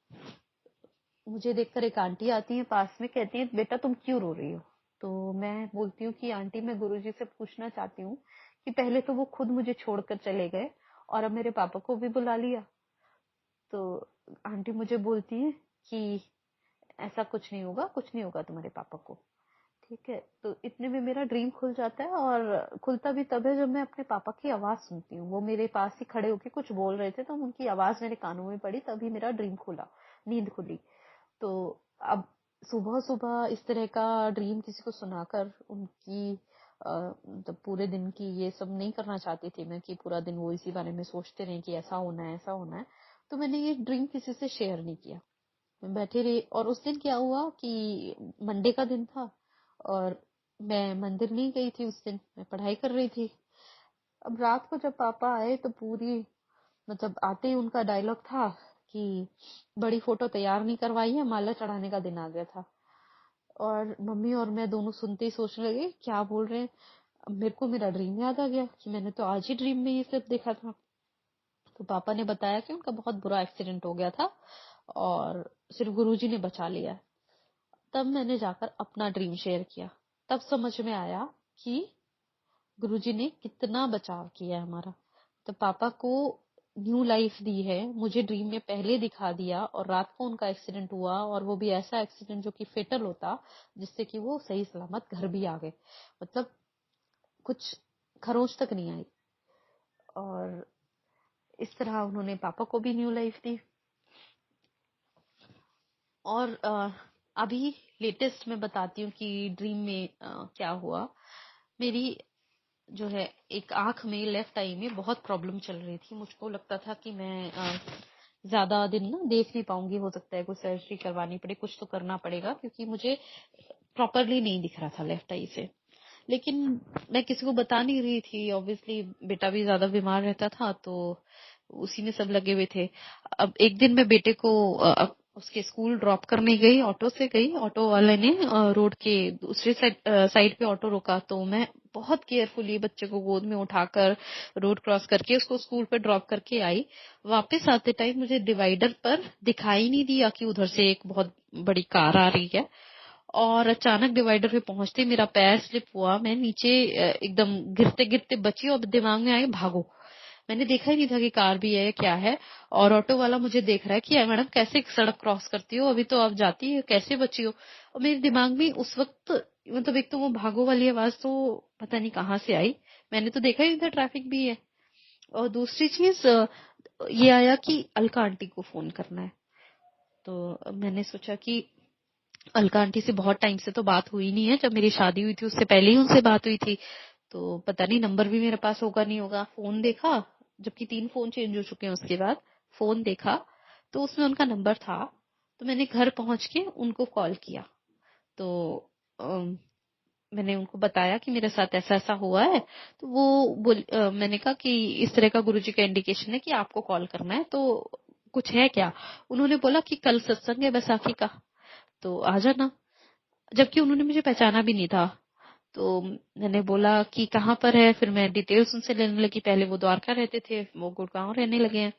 मुझे देखकर एक आंटी आती है पास में, कहती है बेटा तुम क्यों रो रही हो। तो मैं बोलती हूँ कि आंटी मैं गुरुजी से पूछना चाहती हूँ कि पहले तो वो खुद मुझे छोड़कर चले गए और अब मेरे पापा को भी बुला लिया। तो आंटी मुझे बोलती है कि ऐसा कुछ नहीं होगा, कुछ नहीं होगा तुम्हारे पापा को। ठीक है, तो इतने में मेरा ड्रीम खुल जाता है। और खुलता भी तब है जब मैं अपने पापा की आवाज सुनती हूँ। वो मेरे पास ही खड़े होके कुछ बोल रहे थे, तो उनकी आवाज मेरे कानों में पड़ी, तभी मेरा ड्रीम खुला, नींद खुली। तो अब सुबह सुबह इस तरह का ड्रीम किसी को सुनाकर उनकी मतलब पूरे दिन की ये सब नहीं करना चाहती थी मैं कि पूरा दिन वो इसी बारे में सोचते रहे कि ऐसा होना है ऐसा होना है। तो मैंने ये ड्रीम किसी से शेयर नहीं किया, मैं बैठी रही। और उस दिन क्या हुआ कि मंडे का दिन था और मैं मंदिर नहीं गई थी उस दिन, मैं पढ़ाई कर रही थी। अब रात को जब पापा आए तो पूरी मतलब आते ही उनका डायलॉग था कि बड़ी फोटो तैयार नहीं करवाई है, माला चढ़ाने का दिन आ गया था। और मम्मी और मैं दोनों सुनते ही सोचने लगे क्या बोल रहे हैं। अब मेरे को मेरा ड्रीम याद आ गया कि मैंने तो आज ही ड्रीम में ये सब देखा था। तो पापा ने बताया कि उनका बहुत बुरा एक्सीडेंट हो गया था और सिर्फ गुरुजी ने बचा लिया। तब मैंने जाकर अपना ड्रीम शेयर किया। तब समझ में आया कि गुरुजी ने कितना बचाव किया है हमारा। तो पापा को न्यू लाइफ दी है, मुझे ड्रीम में पहले दिखा दिया, और रात को उनका एक्सीडेंट हुआ, और वो भी ऐसा एक्सीडेंट जो कि फेटल होता, जिससे कि वो सही सलामत घर भी आ गए। मतलब कुछ खरोच तक नहीं आई। और इस तरह उन्होंने पापा को भी न्यू लाइफ दी। और अभी लेटेस्ट मैं बताती हूँ कि ड्रीम में क्या हुआ। मेरी जो है एक आंख में, लेफ्ट आई में बहुत प्रॉब्लम चल रही थी। मुझको लगता था कि मैं ज्यादा दिन ना देख नहीं पाऊंगी, हो सकता है कोई सर्जरी करवानी पड़े, कुछ तो करना पड़ेगा, क्योंकि मुझे प्रॉपरली नहीं दिख रहा था लेफ्ट आई से। लेकिन मैं किसी को बता नहीं रही थी, ऑब्वियसली बेटा भी ज्यादा बीमार रहता था, तो उसी में सब लगे हुए थे। अब एक दिन मैं बेटे को उसके स्कूल ड्रॉप करने गई, ऑटो से गई। ऑटो वाले ने रोड के दूसरे साइड पे ऑटो रोका, तो मैं बहुत केयरफुली बच्चे को गोद में उठाकर रोड क्रॉस करके उसको स्कूल पे ड्रॉप करके आई। वापस आते टाइम मुझे डिवाइडर पर दिखाई नहीं दिया कि उधर से एक बहुत बड़ी कार आ रही है, और अचानक डिवाइडर पे पहुंचते मेरा पैर स्लिप हुआ, मैं नीचे एकदम गिरते गिरते बची, और दिमाग में आया भागो। मैंने देखा ही नहीं था कि कार भी है क्या है। और ऑटो वाला मुझे देख रहा है कि मैडम कैसे सड़क क्रॉस करती हो, अभी तो आप जाती है, कैसे बची हो। और मेरे दिमाग में उस वक्त, मतलब एक तो वो भागो वाली आवाज तो पता नहीं कहाँ से आई, मैंने तो देखा ही नहीं था ट्रैफिक भी है। और दूसरी चीज ये आया कि अलका आंटी को फोन करना है। तो मैंने सोचा कि अलका आंटी से बहुत टाइम से तो बात हुई नहीं है, जब मेरी शादी हुई थी उससे पहले ही उनसे बात हुई थी, तो पता नहीं नंबर भी मेरे पास होगा नहीं होगा। फोन देखा, जबकि 3 फोन चेंज हो चुके हैं उसके बाद, फोन देखा तो उसमें उनका नंबर था। तो मैंने घर पहुंच के उनको कॉल किया। तो मैंने उनको बताया कि मेरे साथ ऐसा ऐसा हुआ है। तो मैंने कहा कि इस तरह का गुरुजी का इंडिकेशन है कि आपको कॉल करना है, तो कुछ है क्या। उन्होंने बोला कि कल सत्संग है बैसाखी का, तो आ जाना। जबकि उन्होंने मुझे पहचाना भी नहीं था। तो मैंने बोला कि कहाँ पर है, फिर मैं डिटेल्स उनसे लेने लगी। पहले वो द्वारका रहते थे, वो गुड़गांव रहने लगे हैं।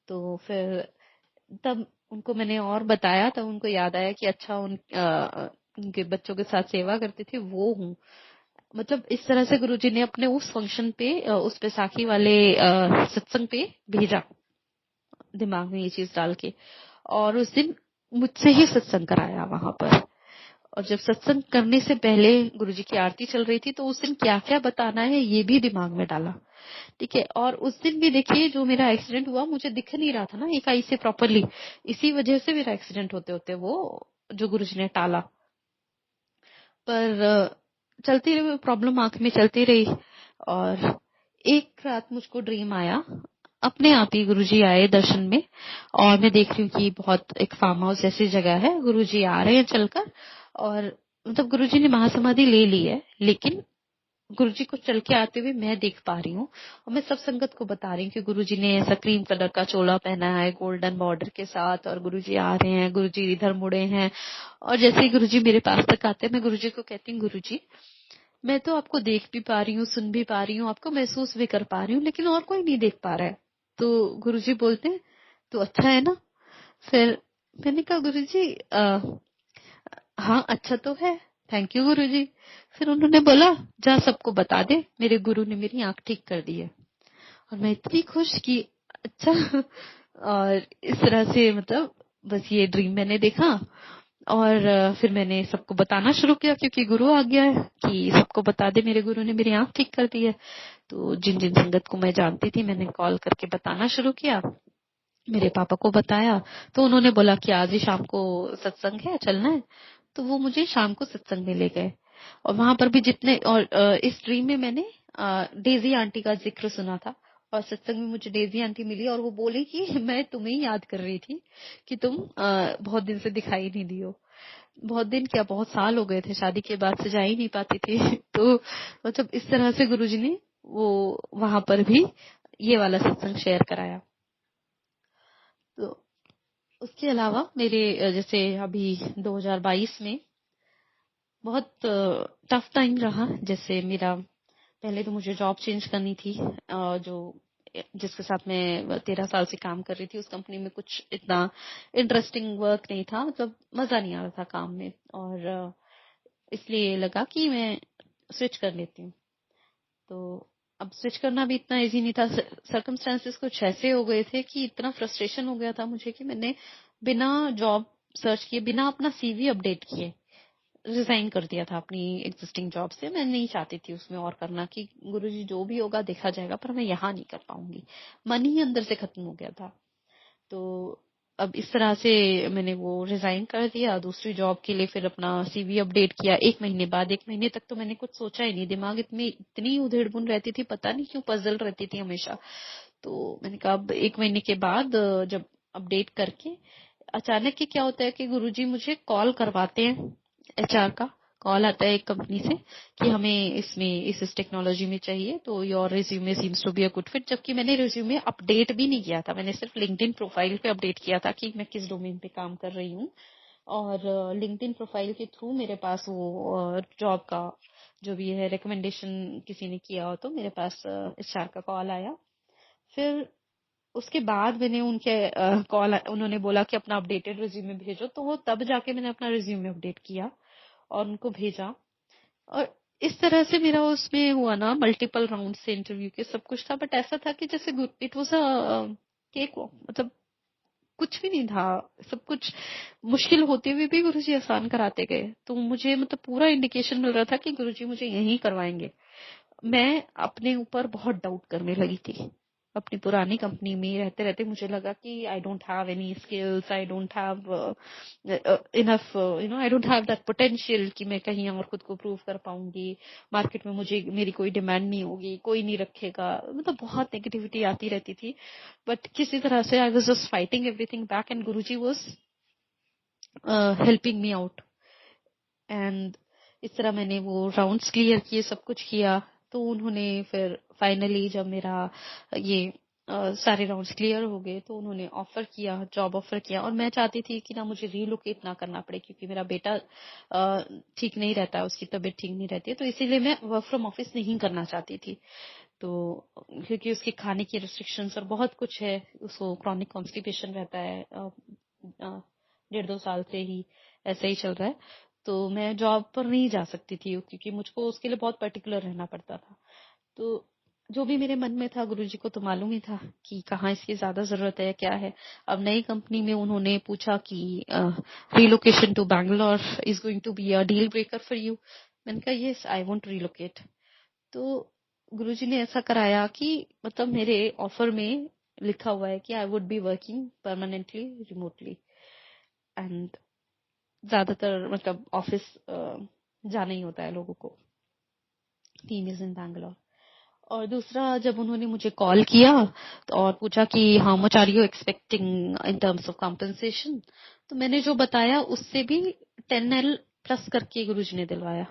तो फिर तब उनको मैंने और बताया, तब उनको याद आया कि अच्छा उनके बच्चों के साथ सेवा करते थे वो हूँ। मतलब इस तरह से गुरुजी ने अपने उस फंक्शन पे, उस बैसाखी वाले सत्संग पे भेजा, दिमाग में ये चीज डाल के। और उस दिन मुझसे ही सत्संग कराया वहां पर। और जब सत्संग करने से पहले गुरुजी की आरती चल रही थी, तो उस दिन क्या क्या बताना है ये भी दिमाग में डाला। ठीक है। और उस दिन भी देखिए, जो मेरा एक्सीडेंट हुआ, मुझे दिख नहीं रहा था ना एक आई से प्रॉपरली, इसी वजह से मेरा एक्सीडेंट होते होते वो जो गुरुजी ने टाला। पर चलती रही प्रॉब्लम, आंख में चलती रही। और एक रात मुझको ड्रीम आया, अपने आप ही गुरुजी आए दर्शन में। और मैं देख रही हूँ कि बहुत एक फार्म हाउस जैसी जगह है, गुरुजी आ रहे हैं चलकर। और मतलब गुरुजी ने महासमाधि ले ली है, लेकिन गुरुजी को चल के आते हुए मैं देख पा रही हूँ। और मैं सब संगत को बता रही हूँ कि गुरुजी ने ऐसा क्रीम कलर का चोला पहना है गोल्डन बॉर्डर के साथ, और गुरुजी आ रहे हैं, गुरुजी इधर मुड़े हैं। और जैसे ही गुरुजी मेरे पास तक आते हैं, मैं गुरुजी को कहती हूँ, गुरुजी मैं तो आपको देख भी पा रही हूँ, सुन भी पा रही हूँ, आपको महसूस भी कर पा रही हूँ, लेकिन और कोई नहीं देख पा रहा है। तो गुरुजी बोलते हैं तो अच्छा है ना। फिर मैंने कहा गुरुजी हाँ अच्छा तो है, थैंक यू गुरुजी। फिर उन्होंने बोला जा सबको बता दे मेरे गुरु ने मेरी आंख ठीक कर दी है। और मैं इतनी खुश कि अच्छा। और इस तरह से मतलब बस ये ड्रीम मैंने देखा। और फिर मैंने सबको बताना शुरू किया, क्योंकि गुरु आ गया है कि सबको बता दे मेरे गुरु ने मेरी आंख ठीक कर दी है। तो जिन जिन संगत को मैं जानती थी, मैंने कॉल करके बताना शुरू किया। मेरे पापा को बताया, तो उन्होंने बोला कि आज ही शाम को सत्संग है, चलना है। तो वो मुझे शाम को सत्संग में ले गए। और वहां पर भी जितने, और इस ड्रीम में मैंने डेजी आंटी का जिक्र सुना था। और सत्संग में मुझे डेजी आंटी मिली, और वो बोली कि मैं तुम्हें ही याद कर रही थी कि तुम बहुत दिन से दिखाई नहीं दी हो। बहुत दिन क्या, बहुत साल हो गए थे, शादी के बाद से जा ही नहीं पाती थी। तो मतलब इस तरह से गुरुजी ने वो वहां पर भी ये वाला सत्संग शेयर कराया। तो उसके अलावा मेरे जैसे अभी 2022 में बहुत टफ टाइम रहा। जैसे मेरा पहले तो मुझे जॉब चेंज करनी थी, जो जिसके साथ मैं 13 साल से काम कर रही थी, उस कंपनी में कुछ इतना इंटरेस्टिंग वर्क नहीं था, मतलब मजा नहीं आ रहा था काम में। और इसलिए लगा कि मैं स्विच कर लेती हूँ। तो अब अब स्विच करना भी इतना इजी नहीं था। सर्कमस्टांसेस कुछ ऐसे हो गए थे कि इतना फ्रस्ट्रेशन हो गया था मुझे कि मैंने बिना जॉब सर्च किए, बिना अपना सीवी अपडेट किए रिजाइन कर दिया था अपनी एग्जिस्टिंग जॉब से। मैं नहीं चाहती थी उसमें और करना, कि गुरुजी जो भी होगा देखा जाएगा, पर मैं यहाँ नहीं कर पाऊंगी। मन ही अंदर से खत्म हो गया था। तो अब इस तरह से मैंने वो रिजाइन कर दिया दूसरी जॉब के लिए। फिर अपना सीवी अपडेट किया 1 महीने बाद। 1 महीने तक तो मैंने कुछ सोचा ही नहीं, दिमाग इतनी उधेड़-बुन रहती थी, पता नहीं क्यों पजल रहती थी हमेशा। तो मैंने कहा अब 1 महीने के बाद जब अपडेट करके, अचानक ही क्या होता है कि गुरुजी मुझे कॉल करवाते हैं। एचआर का कॉल आता है एक कंपनी से कि हमें इसमें इस टेक्नोलॉजी में चाहिए, तो your resume seems to be a good fit. जबकि मैंने रिज्यूमे अपडेट भी नहीं किया था, मैंने सिर्फ लिंक्डइन प्रोफाइल पे अपडेट किया था कि मैं किस डोमेन पे काम कर रही हूँ। और लिंक्डइन प्रोफाइल के थ्रू मेरे पास वो जॉब का जो भी है रिकमेंडेशन किसी ने किया हो, तो मेरे पास एचआर का कॉल आया। फिर उसके बाद मैंने उनके कॉल, उन्होंने बोला कि अपना अपडेटेड रिज्यूमे भेजो, तो वो तब जाके मैंने अपना रिज्यूमे अपडेट किया और उनको भेजा। और इस तरह से मेरा उसमें हुआ ना, मल्टीपल राउंड से इंटरव्यू के सब कुछ था, बट ऐसा था कि जैसे it was a cake walk, मतलब कुछ भी नहीं था। सब कुछ मुश्किल होते हुए भी गुरुजी आसान कराते गए। तो मुझे मतलब पूरा इंडिकेशन मिल रहा था कि गुरुजी मुझे यही करवाएंगे। मैं अपने ऊपर बहुत डाउट करने लगी थी। अपनी पुरानी कंपनी में रहते रहते मुझे लगा कि I don't have any skills, I don't have enough, I don't have that potential कि मैं कहीं और खुद को प्रूव कर पाऊंगी। मार्केट में मुझे मेरी कोई डिमांड नहीं होगी, कोई नहीं रखेगा, मतलब बहुत नेगेटिविटी आती रहती थी। बट किसी तरह से I was just fighting everything back, and Guruji was helping me out. And इस तरह मैंने वो राउंड्स क्लियर किए, सब कुछ किया। तो उन्होंने फिर फाइनली जब मेरा ये सारे राउंड्स क्लियर हो गए, तो उन्होंने ऑफर किया, जॉब ऑफर किया। और मैं चाहती थी कि ना मुझे रीलोकेट ना करना पड़े, क्योंकि मेरा बेटा ठीक नहीं रहता है, उसकी तबीयत ठीक नहीं रहती है, तो इसीलिए मैं वर्क फ्रॉम ऑफिस नहीं करना चाहती थी। तो क्योंकि उसके खाने की रिस्ट्रिक्शंस और बहुत कुछ है, उसको क्रॉनिक कॉन्स्टिपेशन रहता है, 1.5-2 साल से ही ऐसा ही चल रहा है। तो मैं जॉब पर नहीं जा सकती थी, क्योंकि मुझको उसके लिए बहुत पर्टिकुलर रहना पड़ता था। तो जो भी मेरे मन में था, गुरुजी को तो मालूम ही था कि कहाँ इसकी ज्यादा जरूरत है, क्या है। अब नई कंपनी में उन्होंने पूछा कि relocation to Bangalore is going to be a deal breaker for you. मैंने कहा yes, I want to relocate. तो गुरुजी ने ऐसा कराया कि मतलब मेरे ऑफर में लिखा हुआ है कि I would be working permanently remotely, and ज्यादातर मतलब ऑफिस जाना ही होता है लोगों को। Team is in Bangalore. और दूसरा, जब उन्होंने मुझे कॉल किया तो और पूछा कि how much are you expecting in terms of compensation, तो मैंने जो बताया उससे भी 10L प्लस करके गुरुजी ने दिलवाया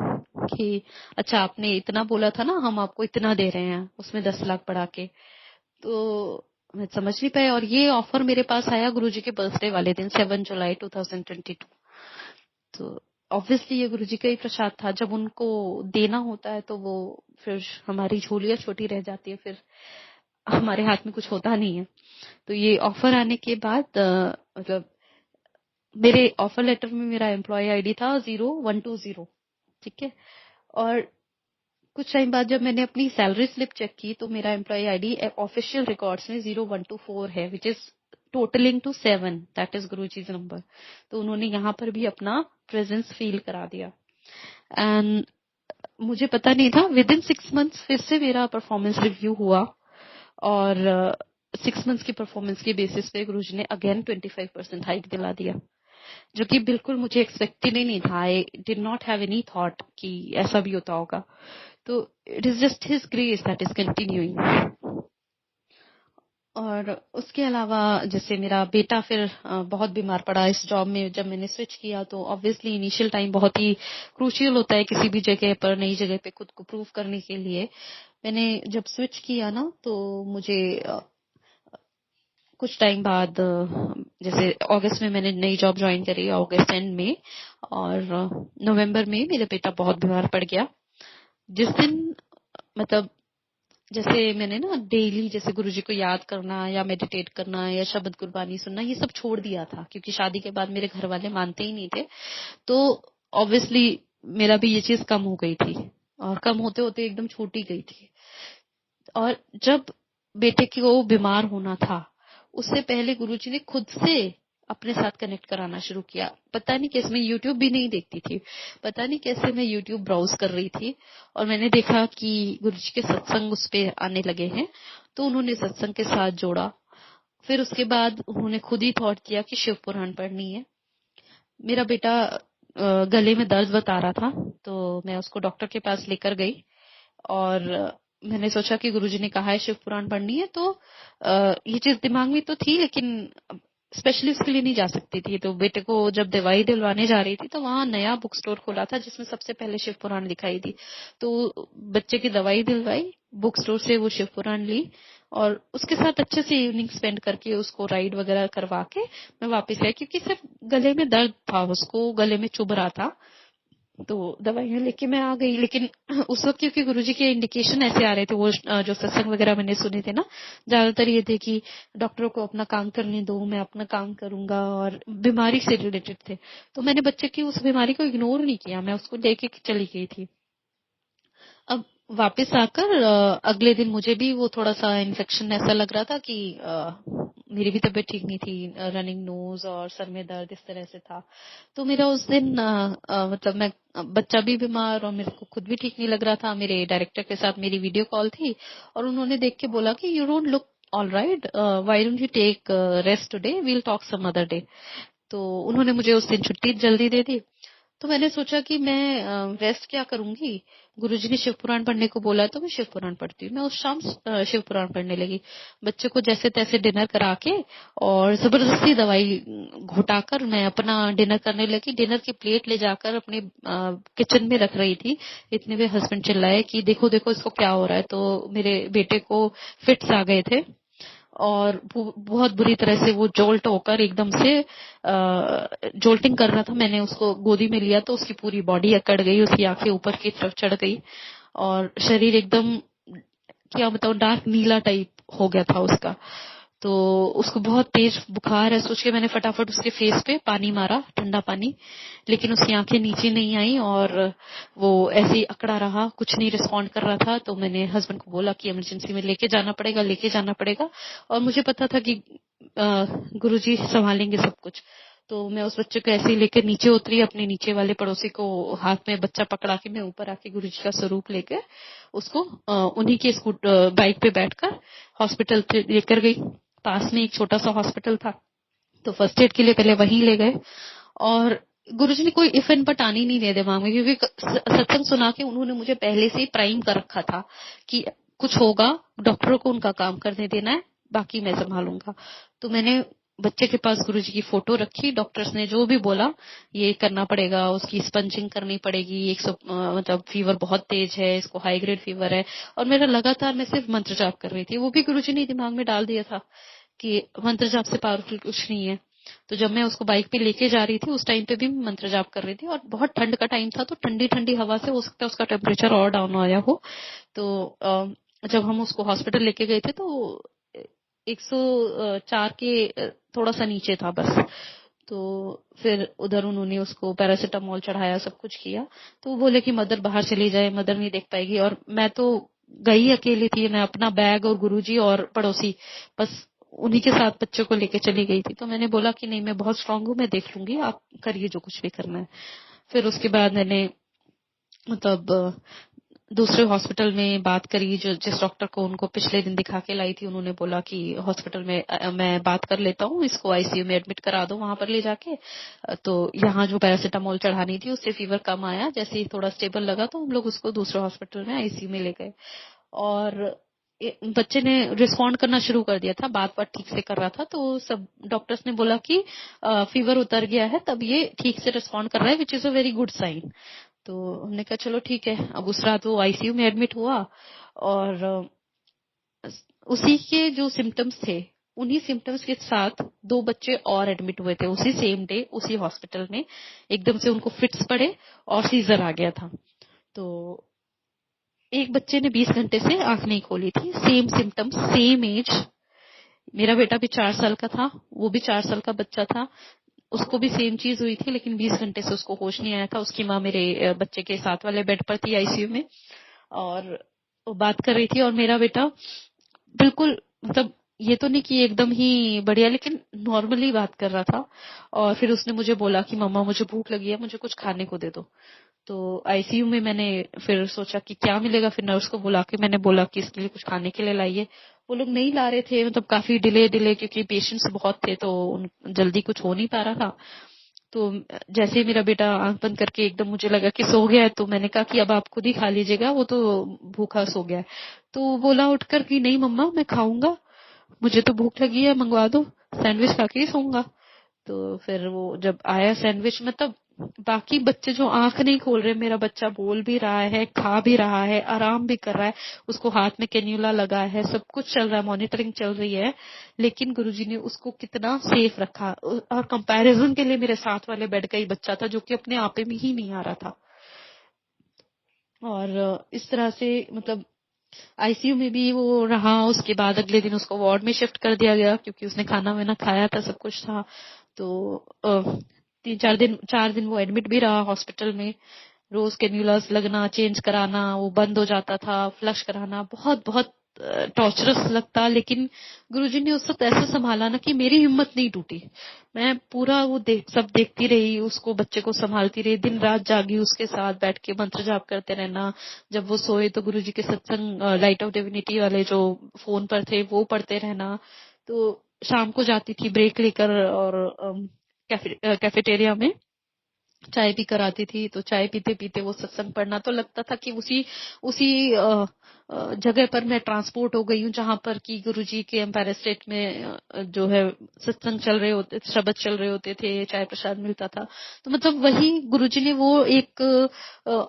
कि अच्छा आपने इतना बोला था ना, हम आपको इतना दे रहे हैं, उसमें 10 लाख बढ़ा के। तो मैं समझ नहीं पाया। और ये ऑफर मेरे पास आया गुरुजी के बर्थडे वाले दिन, 7 जुलाई 2022। तो ऑब्वियसली ये गुरुजी का ही प्रसाद था। जब उनको देना होता है तो वो फिर हमारी झोलियां छोटी रह जाती है, फिर हमारे हाथ में कुछ होता नहीं है। तो ये ऑफर आने के बाद मतलब मेरे ऑफर लेटर में मेरा एम्प्लॉय आईडी था 0120, ठीक है। और कुछ टाइम बाद जब मैंने अपनी सैलरी स्लिप चेक की तो मेरा एम्प्लॉय आईडी ऑफिशियल रिकॉर्ड्स में 0124 है, which is totalling to 7, that is Guruji's number. तो उन्होंने यहाँ पर भी अपना प्रेजेंस फील करा दिया। एंड मुझे पता नहीं था, विद इन 6 मंथ्स फिर से मेरा परफॉर्मेंस रिव्यू हुआ, और 6 मंथ्स की परफॉर्मेंस के बेसिस पे गुरुजी ने अगेन 25% हाइक दिला दिया, जो कि बिल्कुल मुझे एक्सपेक्टेड ही नहीं था। I did not have any thought कि ऐसा भी होता होगा। तो it is just his grace that is continuing. और उसके अलावा जैसे मेरा बेटा फिर बहुत बीमार पड़ा इस जॉब में जब मैंने स्विच किया, तो ऑब्वियसली इनिशियल टाइम बहुत ही क्रूशियल होता है किसी भी जगह पर, नई जगह पे खुद को प्रूव करने के लिए। मैंने जब स्विच किया ना, तो मुझे कुछ टाइम बाद जैसे अगस्त में मैंने नई जॉब ज्वाइन करी, अगस्त एंड में, और नवंबर में मेरा बेटा बहुत बीमार पड़ गया। जिस दिन मतलब जैसे मैंने ना डेली जैसे गुरुजी को याद करना या मेडिटेट करना या शब्द गुरबानी सुनना, ये सब छोड़ दिया था, क्योंकि शादी के बाद मेरे घर वाले मानते ही नहीं थे। तो ऑब्वियसली मेरा भी ये चीज कम हो गई थी, और कम होते होते एकदम छूट ही गई थी। और जब बेटे को बीमार होना था, उससे पहले गुरुजी ने खुद से अपने साथ कनेक्ट कराना शुरू किया। पता नहीं कैसे, मैं यूट्यूब भी नहीं देखती थी, पता नहीं कैसे मैं यूट्यूब ब्राउज कर रही थी और मैंने देखा कि गुरुजी के सत्संग उस पे आने लगे हैं, तो उन्होंने सत्संग के साथ जोड़ा। फिर उसके बाद उन्होंने खुद ही थॉट किया कि शिव पुराण पढ़नी है। मेरा बेटा गले में दर्द बता रहा था, तो मैं उसको डॉक्टर के पास लेकर गई और मैंने सोचा कि गुरुजी ने कहा है शिव पुराण पढ़नी है, तो ये चीज दिमाग में तो थी, लेकिन स्पेशलिस्ट के लिए नहीं जा सकती थी। तो बेटे को जब दवाई दिलवाने जा रही थी तो वहां नया बुक स्टोर खोला था जिसमें सबसे पहले शिव पुराण दिखाई दी, तो बच्चे की दवाई दिलवाई, बुक स्टोर से वो शिव पुराण ली और उसके साथ अच्छे से इवनिंग स्पेंड करके उसको राइड वगैरह करवा के मैं वापस आई, क्योंकि सिर्फ गले में दर्द था, उसको गले में चुभ रहा था, तो दवाइयां लेके मैं आ गई। लेकिन उस वक्त क्योंकि गुरुजी के इंडिकेशन ऐसे आ रहे थे, वो जो सत्संग वगैरह मैंने सुने थे ना, ज्यादातर ये थे कि डॉक्टरों को अपना काम करने दो, मैं अपना काम करूंगा, और बीमारी से रिलेटेड थे। तो मैंने बच्चे की उस बीमारी को इग्नोर नहीं किया, मैं उसको लेके चली गई थी। अब वापस आकर अगले दिन मुझे भी वो थोड़ा सा इन्फेक्शन ऐसा लग रहा था कि मेरी भी तबीयत ठीक नहीं थी, रनिंग नोज और सर में दर्द इस तरह से था। तो मेरा उस दिन मतलब मैं बच्चा भी बीमार और मेरे को खुद भी ठीक नहीं लग रहा था। मेरे डायरेक्टर के साथ मेरी वीडियो कॉल थी और उन्होंने देख के बोला कि you don't look all right, why don't you take rest today, we will talk some other day. तो उन्होंने मुझे उस दिन छुट्टी जल्दी दे दी। तो मैंने सोचा कि मैं रेस्ट क्या करूंगी, गुरुजी ने शिव पुराण पढ़ने को बोला है तो मैं शिव पुराण पढ़ती हूँ। मैं उस शाम शिव पुराण पढ़ने लगी, बच्चे को जैसे तैसे डिनर करा के और जबरदस्ती दवाई घुटाकर मैं अपना डिनर करने लगी। डिनर की प्लेट ले जाकर अपने किचन में रख रही थी, इतने में हस्बैंड चिल्लाए कि देखो देखो इसको क्या हो रहा है। तो मेरे बेटे को फिट्स आ गए थे और बहुत बुरी तरह से वो जोल्ट होकर एकदम से जोल्टिंग कर रहा था। मैंने उसको गोदी में लिया तो उसकी पूरी बॉडी अकड़ गई, उसकी आंखें ऊपर की तरफ चढ़ गई और शरीर एकदम, क्या बताऊं, डार्क नीला टाइप हो गया था उसका। तो उसको बहुत तेज बुखार है, सोच के मैंने फटाफट उसके फेस पे पानी मारा, ठंडा पानी, लेकिन उसकी आंखें नीचे नहीं आई और वो ऐसे ही अकड़ा रहा, कुछ नहीं रिस्पॉन्ड कर रहा था। तो मैंने हस्बैंड को बोला कि इमरजेंसी में लेके जाना पड़ेगा, लेके जाना पड़ेगा। और मुझे पता था कि गुरुजी संभालेंगे सब कुछ। तो मैं उस बच्चे को ऐसे ही लेकर नीचे उतरी, अपने नीचे वाले पड़ोसी को हाथ में बच्चा पकड़ा के मैं ऊपर आके गुरुजी का स्वरूप लेकर उसको उन्हीं के बाइक पे बैठकर हॉस्पिटल लेकर गई। पास में एक छोटा सा हॉस्पिटल था, तो फर्स्ट एड के लिए पहले वहीं ले गए। और गुरुजी ने कोई इफ एंड बट आनी नहीं दिया दिमाग में, क्योंकि सत्संग सुना के उन्होंने मुझे पहले से ही प्राइम कर रखा था कि कुछ होगा, डॉक्टरों को उनका काम करने देना है, बाकी मैं संभालूंगा। तो मैंने बच्चे के पास गुरुजी की फोटो रखी, डॉक्टर्स ने जो भी बोला ये करना पड़ेगा, उसकी स्पंजिंग करनी पड़ेगी, मतलब फीवर बहुत तेज है, इसको हाई ग्रेड फीवर है। और मेरा लगातार मैं सिर्फ मंत्र जाप कर रही थी, वो भी गुरुजी ने दिमाग में डाल दिया था कि मंत्र जाप से पावरफुल कुछ नहीं है। तो जब मैं उसको बाइक पे लेके जा रही थी उस टाइम पे भी मैं मंत्र जाप कर रही थी और बहुत ठंड का टाइम था, तो ठंडी ठंडी हवा से हो सकता है उसका टेम्परेचर और डाउन आया हो। तो जब हम उसको हॉस्पिटल लेके गए थे तो 104 के थोड़ा सा नीचे था बस। तो फिर उधर उन्होंने उसको पैरासिटामोल चढ़ाया, सब कुछ किया। तो वो बोले कि मदर बाहर चली जाए, मदर नहीं देख पाएगी। और मैं तो गई अकेली थी, मैं अपना बैग और गुरुजी और पड़ोसी, बस उन्हीं के साथ बच्चों को लेके चली गई थी। तो मैंने बोला कि नहीं, मैं बहुत स्ट्रांग हूँ, मैं देख लूंगी, आप करिए जो कुछ भी करना है। फिर उसके बाद मैंने मतलब दूसरे हॉस्पिटल में बात करी, जो जिस डॉक्टर को उनको पिछले दिन दिखा के लाई थी, उन्होंने बोला कि हॉस्पिटल में मैं बात कर लेता हूँ, इसको आईसीयू में एडमिट करा दो वहां पर ले जाके। तो यहाँ जो पैरासिटामोल चढ़ानी थी उससे फीवर कम आया, जैसे ही थोड़ा स्टेबल लगा तो हम लोग उसको दूसरे हॉस्पिटल में आईसीयू में ले गए। और बच्चे ने रिस्पॉन्ड करना शुरू कर दिया था, बात बात ठीक से कर रहा था। तो सब डॉक्टर्स ने बोला कि फीवर उतर गया है, तब ये ठीक से रिस्पॉन्ड कर रहा है, which is a very good sign. तो हमने कहा चलो ठीक है। अब उस रात वो आईसीयू में एडमिट हुआ और उसी के जो सिम्टम्स थे, उन्हीं सिम्टम्स के साथ दो बच्चे और एडमिट हुए थे उसी सेम डे उसी हॉस्पिटल में। एकदम से उनको फिट्स पड़े और सीजर आ गया था। तो एक बच्चे ने 20 घंटे से आंख नहीं खोली थी, सेम सिम्टम्स, सेम एज। मेरा बेटा भी 4 साल का था, वो भी 4 साल का बच्चा था, उसको भी सेम चीज हुई थी, लेकिन 20 घंटे से उसको होश नहीं आया था। उसकी माँ मेरे बच्चे के साथ वाले बेड पर थी आईसीयू में। और बात कर रही थी और मेरा बेटा बिल्कुल मतलब ये तो नहीं कि एकदम ही बढ़िया, लेकिन नॉर्मली बात कर रहा था। और फिर उसने मुझे बोला कि मम्मा मुझे भूख लगी है, मुझे कुछ खाने को दे दो। तो आईसीयू में मैंने फिर सोचा कि क्या मिलेगा, फिर नर्स को बुला के मैंने बोला कि इसके लिए कुछ खाने के लिए लाइए। वो लोग नहीं ला रहे थे, मतलब काफी डिले डिले, क्योंकि पेशेंट्स बहुत थे तो जल्दी कुछ हो नहीं पा रहा था। तो जैसे ही मेरा बेटा आंख बंद करके एकदम मुझे लगा कि सो गया है, तो मैंने कहा कि अब आप खुद ही खा लीजिएगा, वो तो भूखा सो गया है। तो वो बोला उठकर कि नहीं मम्मा मैं खाऊंगा, मुझे तो भूख लगी है, मंगवा दो, सैंडविच खा के ही सोऊंगा। तो फिर वो जब आया सैंडविच, मतलब बाकी बच्चे जो आंख नहीं खोल रहे, मेरा बच्चा बोल भी रहा है, खा भी रहा है, आराम भी कर रहा है, उसको हाथ में कैन्यूला लगा है, सब कुछ चल रहा है, मॉनिटरिंग चल रही है। लेकिन गुरुजी ने उसको कितना सेफ रखा। और कंपैरिजन के लिए मेरे साथ वाले बेड का ही बच्चा था जो कि अपने आपे में ही नहीं आ रहा था। और इस तरह से मतलब आईसीयू में भी वो रहा। उसके बाद अगले दिन उसको वार्ड में शिफ्ट कर दिया गया, क्योंकि उसने खाना वाना खाया था, सब कुछ था। तो 4 दिन वो एडमिट भी रहा हॉस्पिटल में। रोज कैन्यूलास लगना, चेंज कराना, वो बंद हो जाता था, फ्लश कराना, बहुत बहुत टॉर्चरस लगता। लेकिन गुरुजी ने उस वक्त ऐसा संभाला ना कि मेरी हिम्मत नहीं टूटी। मैं पूरा वो सब देखती रही, उसको, बच्चे को संभालती रही, दिन रात जागी उसके साथ बैठ के मंत्र जाप करते रहना। जब वो सोए तो गुरुजी के सत्संग लाइट ऑफ डिविनिटी वाले जो फोन पर थे वो पढ़ते रहना। तो शाम को जाती थी ब्रेक लेकर और कैफेटेरिया में चाय पी कर आती थी। तो चाय पीते पीते वो सत्संग पढ़ना, तो लगता था कि उसी उसी जगह पर मैं ट्रांसपोर्ट हो गई हूँ जहां पर कि गुरुजी के एम्पायर स्टेट में जो है सत्संग चल रहे होते, शब्द चल रहे होते थे, चाय प्रसाद मिलता था। तो मतलब वही गुरुजी ने वो एक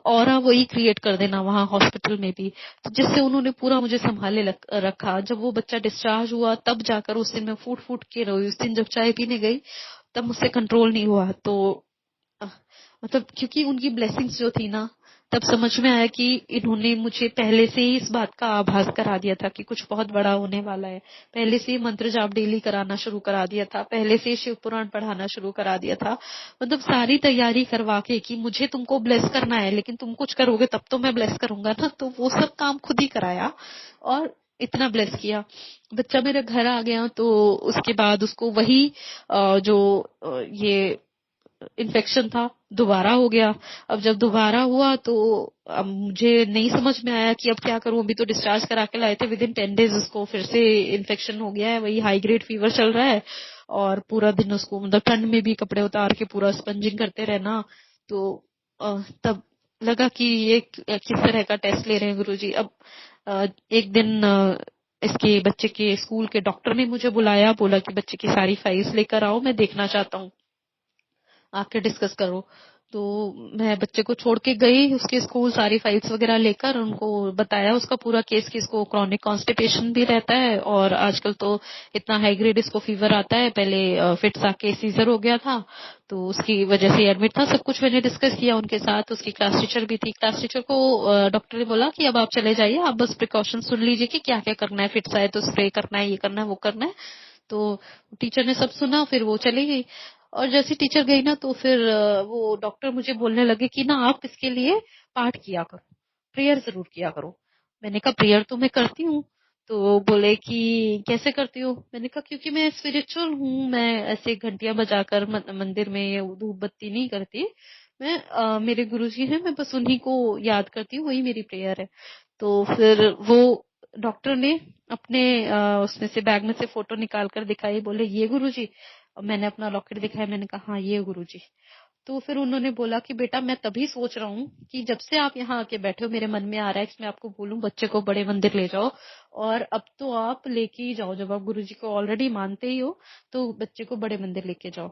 ऑरा वही क्रिएट कर देना वहां हॉस्पिटल में भी, तो जिससे उन्होंने पूरा मुझे संभाले रखा। जब वो बच्चा डिस्चार्ज हुआ तब जाकर उस दिन मैं फूट फूट के रोई। उस दिन जब चाय पीने गई तब मुझसे कंट्रोल नहीं हुआ। तो अह, मतलब क्योंकि उनकी ब्लेसिंग्स जो थी ना, तब समझ में आया कि इन्होंने मुझे पहले से ही इस बात का आभास करा दिया था कि कुछ बहुत बड़ा होने वाला है। पहले से ही मंत्र जाप डेली कराना शुरू करा दिया था, पहले से ही शिव पुराण पढ़ाना शुरू करा दिया था। मतलब सारी तैयारी करवा के कि मुझे तुमको ब्लेस करना है, लेकिन तुम कुछ करोगे तब तो मैं ब्लेस करूंगा ना। तो वो सब काम खुद ही कराया और इतना ब्लेस किया। बच्चा मेरे घर आ गया तो उसके बाद उसको वही जो ये इन्फेक्शन था दोबारा हो गया। अब जब दोबारा हुआ तो अब मुझे नहीं समझ में आया कि अब क्या करूं। अभी तो डिस्चार्ज करा के लाए थे, विद इन 10 days उसको फिर से इन्फेक्शन हो गया है, वही हाई ग्रेड फीवर चल रहा है। और पूरा दिन उसको मतलब ठंड में भी कपड़े उतार के पूरा स्पंजिंग करते रहना। तो तब लगा कि ये किस तरह का टेस्ट ले रहे हैं गुरुजी। अब एक दिन इसके बच्चे के स्कूल के डॉक्टर ने मुझे बुलाया, बोला कि बच्चे की सारी फाइल्स लेकर आओ, मैं देखना चाहता हूँ, आके डिस्कस करो। तो मैं बच्चे को छोड़ के गई उसके स्कूल, सारी फाइल्स वगैरह लेकर उनको बताया उसका पूरा केस कि इसको क्रॉनिक कॉन्स्टिपेशन भी रहता है और आजकल तो इतना हाई ग्रेड इसको फीवर आता है। पहले फिट्स आके सीजर हो गया था तो उसकी वजह से एडमिट था। सब कुछ मैंने डिस्कस किया उनके साथ। उसकी क्लास टीचर भी थी। क्लास टीचर को डॉक्टर ने बोला कि अब आप चले जाइए, आप बस प्रिकॉशन सुन लीजिए कि क्या क्या करना है, फिट्स आए तो स्प्रे करना है, ये करना है, वो करना है। तो टीचर ने सब सुना, फिर वो चली गई। और जैसे टीचर गई ना तो फिर वो डॉक्टर मुझे बोलने लगे कि ना आप इसके लिए पाठ किया करो, प्रेयर जरूर किया करो। मैंने कहा प्रेयर तो मैं करती हूँ। तो बोले कि कैसे करती हो। मैंने कहा क्योंकि मैं स्पिरिचुअल हूँ, मैं ऐसे घंटियां बजाकर मंदिर में धूप बत्ती नहीं करती। मैं मेरे गुरुजी हैं, मैं बस उन्हीं को याद करती हूँ, वही मेरी प्रेयर है। तो फिर वो डॉक्टर ने अपने उसमें से बैग में से फोटो निकाल कर दिखाई, बोले ये गुरुजी। और मैंने अपना लॉकेट दिखाया, मैंने कहा हाँ ये गुरुजी। तो फिर उन्होंने बोला कि बेटा मैं तभी सोच रहा हूँ कि जब से आप यहाँ आके बैठे हो मेरे मन में आ रहा है कि मैं आपको बोलूं बच्चे को बड़े मंदिर ले जाओ। और अब तो आप लेके ही जाओ, जब आप गुरुजी को ऑलरेडी मानते ही हो तो बच्चे को बड़े मंदिर लेके जाओ।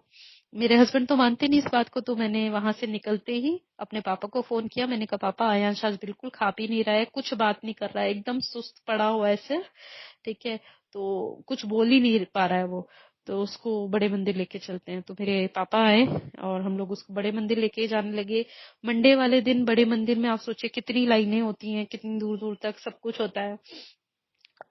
मेरे हस्बैंड तो मानते नहीं इस बात को, तो मैंने वहां से निकलते ही अपने पापा को फोन किया। मैंने कहा पापा आयांश आज बिल्कुल खा पी नहीं रहा है, कुछ बात नहीं कर रहा है, एकदम सुस्त पड़ा हुआ है सिर, ठीक है, तो कुछ बोल ही नहीं पा रहा है वो। तो उसको बड़े मंदिर लेके चलते हैं। तो मेरे पापा आए और हम लोग उसको बड़े मंदिर लेके जाने लगे। मंडे वाले दिन बड़े मंदिर में आप सोचिए कितनी लाइनें होती हैं, कितनी दूर दूर तक सब कुछ होता है।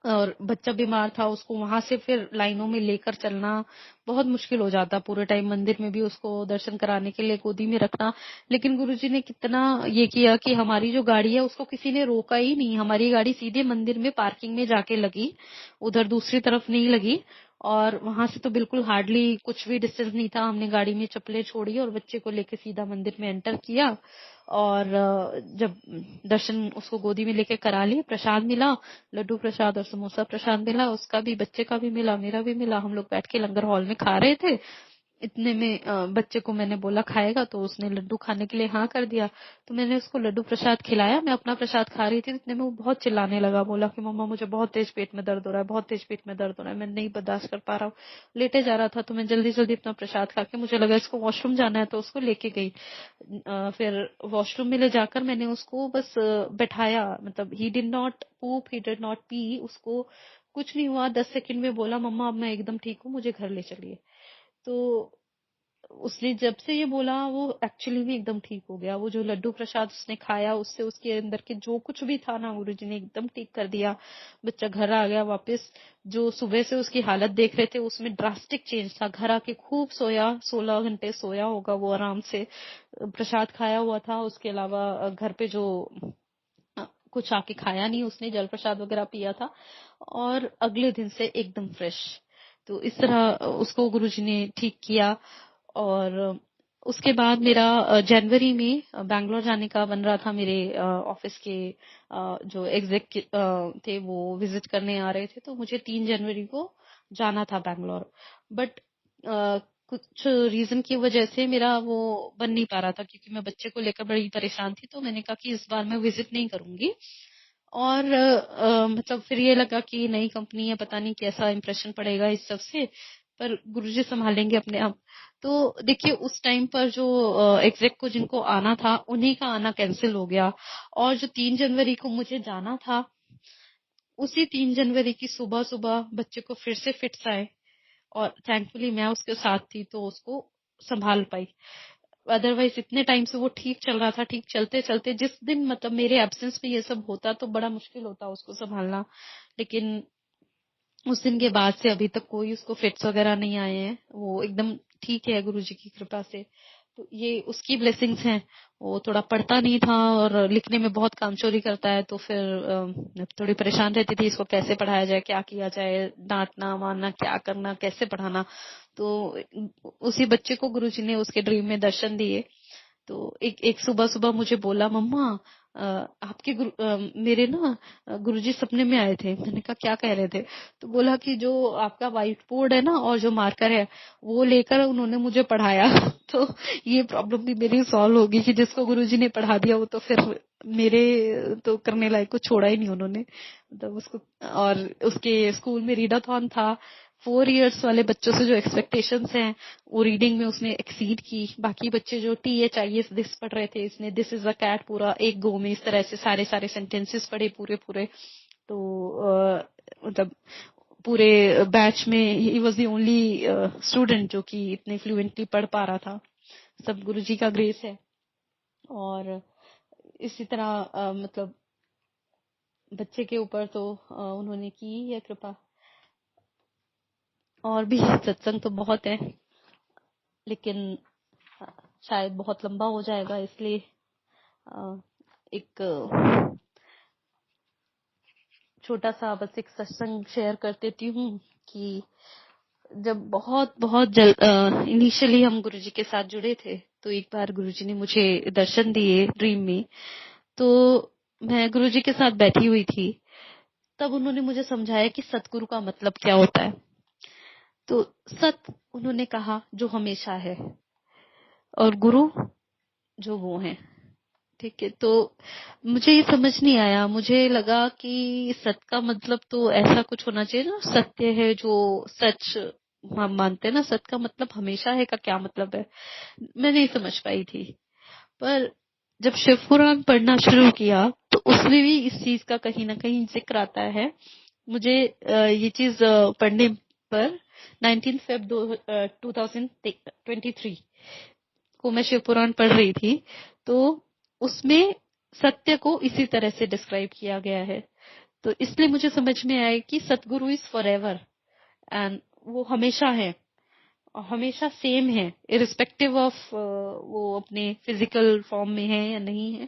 और बच्चा बीमार था, उसको वहां से फिर लाइनों में लेकर चलना बहुत मुश्किल हो जाता, पूरे टाइम मंदिर में भी उसको दर्शन कराने के लिए गोदी में रखना। लेकिन गुरुजी ने कितना ये किया कि हमारी जो गाड़ी है उसको किसी ने रोका ही नहीं, हमारी गाड़ी सीधे मंदिर में पार्किंग में जाके लगी, उधर दूसरी तरफ नहीं लगी। और वहां से तो बिल्कुल हार्डली कुछ भी डिस्टेंस नहीं था, हमने गाड़ी में चप्पलें छोड़ी और बच्चे को लेके सीधा मंदिर में एंटर किया। और जब दर्शन उसको गोदी में लेके करा लिए, प्रसाद मिला, लड्डू प्रसाद और समोसा प्रसाद मिला, उसका भी, बच्चे का भी मिला, मेरा भी मिला। हम लोग बैठ के लंगर हॉल में खा रहे थे। इतने में बच्चे को मैंने बोला खाएगा, तो उसने लड्डू खाने के लिए हाँ कर दिया। तो मैंने उसको लड्डू प्रसाद खिलाया, मैं अपना प्रसाद खा रही थी। इतने में वो बहुत चिल्लाने लगा, बोला कि मम्मा मुझे बहुत तेज पेट में दर्द हो रहा है, बहुत तेज पेट में दर्द हो रहा है, मैं नहीं बर्दाश्त कर पा रहा हूँ। लेटे जा रहा था, तो मैं जल्दी जल्दी अपना प्रसाद खा के, मुझे लगा इसको वॉशरूम जाना है, तो उसको लेके गई। फिर वॉशरूम में ले जाकर मैंने उसको बस बैठाया, मतलब he did not poop, he did not P, उसको कुछ नहीं हुआ। 10 सेकंड में बोला मम्मा अब मैं एकदम ठीक हूँ, मुझे घर ले चलिए। तो उसने जब से ये बोला वो एक्चुअली में एकदम ठीक हो गया। वो जो लड्डू प्रसाद उसने खाया, उससे उसके अंदर के जो कुछ भी था ना, गुरुजी ने एकदम ठीक कर दिया। बच्चा घर आ गया वापस। जो सुबह से उसकी हालत देख रहे थे उसमें ड्रास्टिक चेंज था। घर आके खूब सोया, 16 घंटे सोया होगा वो आराम से। प्रसाद खाया हुआ था, उसके अलावा घर पे जो कुछ आके खाया नहीं उसने, जल प्रसाद वगैरह पिया था। और अगले दिन से एकदम फ्रेश। तो इस तरह उसको गुरुजी ने ठीक किया। और उसके बाद मेरा जनवरी में बैंगलोर जाने का बन रहा था। मेरे ऑफिस के जो एग्जेक थे वो विजिट करने आ रहे थे, तो मुझे 3 जनवरी को जाना था बैंगलोर। बट कुछ रीजन की वजह से मेरा वो बन नहीं पा रहा था, क्योंकि मैं बच्चे को लेकर बड़ी परेशान थी। तो मैंने कहा कि इस बार मैं विजिट नहीं करूंगी। और मतलब फिर ये लगा कि नई कंपनी है, पता नहीं कैसा इंप्रेशन पड़ेगा इस सब से, पर गुरुजी संभालेंगे अपने आप। तो देखिए उस टाइम पर जो एग्जेक को जिनको आना था उन्हीं का आना कैंसिल हो गया। और जो 3 जनवरी को मुझे जाना था, उसी 3 जनवरी की सुबह सुबह बच्चे को फिर से फिट्स आए। और थैंकफुली मैं उसके साथ थी तो उसको संभाल पाई। अदरवाइज इतने टाइम से वो ठीक चल रहा था, ठीक चलते चलते जिस दिन मतलब मेरे एब्सेंस में ये सब होता तो बड़ा मुश्किल होता उसको संभालना। लेकिन उस दिन के बाद से अभी तक कोई उसको फिट्स वगैरह नहीं आए हैं, वो एकदम ठीक है गुरुजी की कृपा से। तो ये उसकी ब्लेसिंग्स हैं। वो थोड़ा पढ़ता नहीं था और लिखने में बहुत कामचोरी करता है, तो फिर थोड़ी परेशान रहती थी इसको कैसे पढ़ाया जाए, क्या किया जाए, डांटना मारना क्या करना, कैसे पढ़ाना। तो उसी बच्चे को गुरुजी ने उसके ड्रीम में दर्शन दिए। तो एक सुबह सुबह मुझे बोला मम्मा आपके मेरे ना गुरुजी सपने में आए थे। मैंने कहा क्या कह रहे थे? तो बोला कि जो आपका व्हाइट बोर्ड है ना और जो मार्कर है वो लेकर उन्होंने मुझे पढ़ाया। तो ये प्रॉब्लम भी मेरी सॉल्व होगी कि जिसको गुरुजी ने पढ़ा दिया वो तो फिर मेरे तो करने लायक को छोड़ा ही नहीं उन्होंने, मतलब उसको। और उसके स्कूल में रीडाथॉन था। 4 इयर्स वाले बच्चों से जो एक्सपेक्टेशंस हैं वो रीडिंग में उसने एक्सीड की। बाकी बच्चे जो THIS दिस पढ़ रहे थे, इसने दिस इज अ कैट पूरा एक गो में इस तरह से सारे सारे सेंटेंसेस पढ़े पूरे पूरे। तो मतलब पूरे बैच में he was the only student जो कि इतने फ्लुएंटली पढ़ पा रहा था। सब गुरुजी का ग्रेस है। और इसी तरह मतलब बच्चे के ऊपर तो उन्होंने की है कृपा। और भी सत्संग तो बहुत है, लेकिन शायद बहुत लंबा हो जाएगा, इसलिए एक छोटा सा बस एक सत्संग शेयर कर देती हूँ कि जब बहुत बहुत इनिशियली हम गुरुजी के साथ जुड़े थे, तो एक बार गुरुजी ने मुझे दर्शन दिए ड्रीम में। तो मैं गुरुजी के साथ बैठी हुई थी, तब उन्होंने मुझे समझाया कि सतगुरु का मतलब क्या होता है। तो सत उन्होंने कहा जो हमेशा है, और गुरु जो वो है। ठीक है, तो मुझे ये समझ नहीं आया। मुझे लगा कि सत का मतलब तो ऐसा कुछ होना चाहिए ना, सत्य है जो सच हम मानते हैं ना, सत का मतलब हमेशा है का क्या मतलब है, मैं नहीं समझ पाई थी। पर जब शिव पुराण पढ़ना शुरू किया तो उसमें भी इस चीज का कहीं ना कहीं जिक्र आता है। मुझे ये चीज पढ़ने पर 19 Feb 2023 को मैं शिव पुराण पढ़ रही थी, तो उसमें सत्य को इसी तरह से डिस्क्राइब किया गया है। तो इसलिए मुझे समझ में आया कि सतगुरु इज फॉर एवर, एंड वो हमेशा है और हमेशा सेम है, इरिस्पेक्टिव ऑफ वो अपने फिजिकल फॉर्म में है या नहीं है,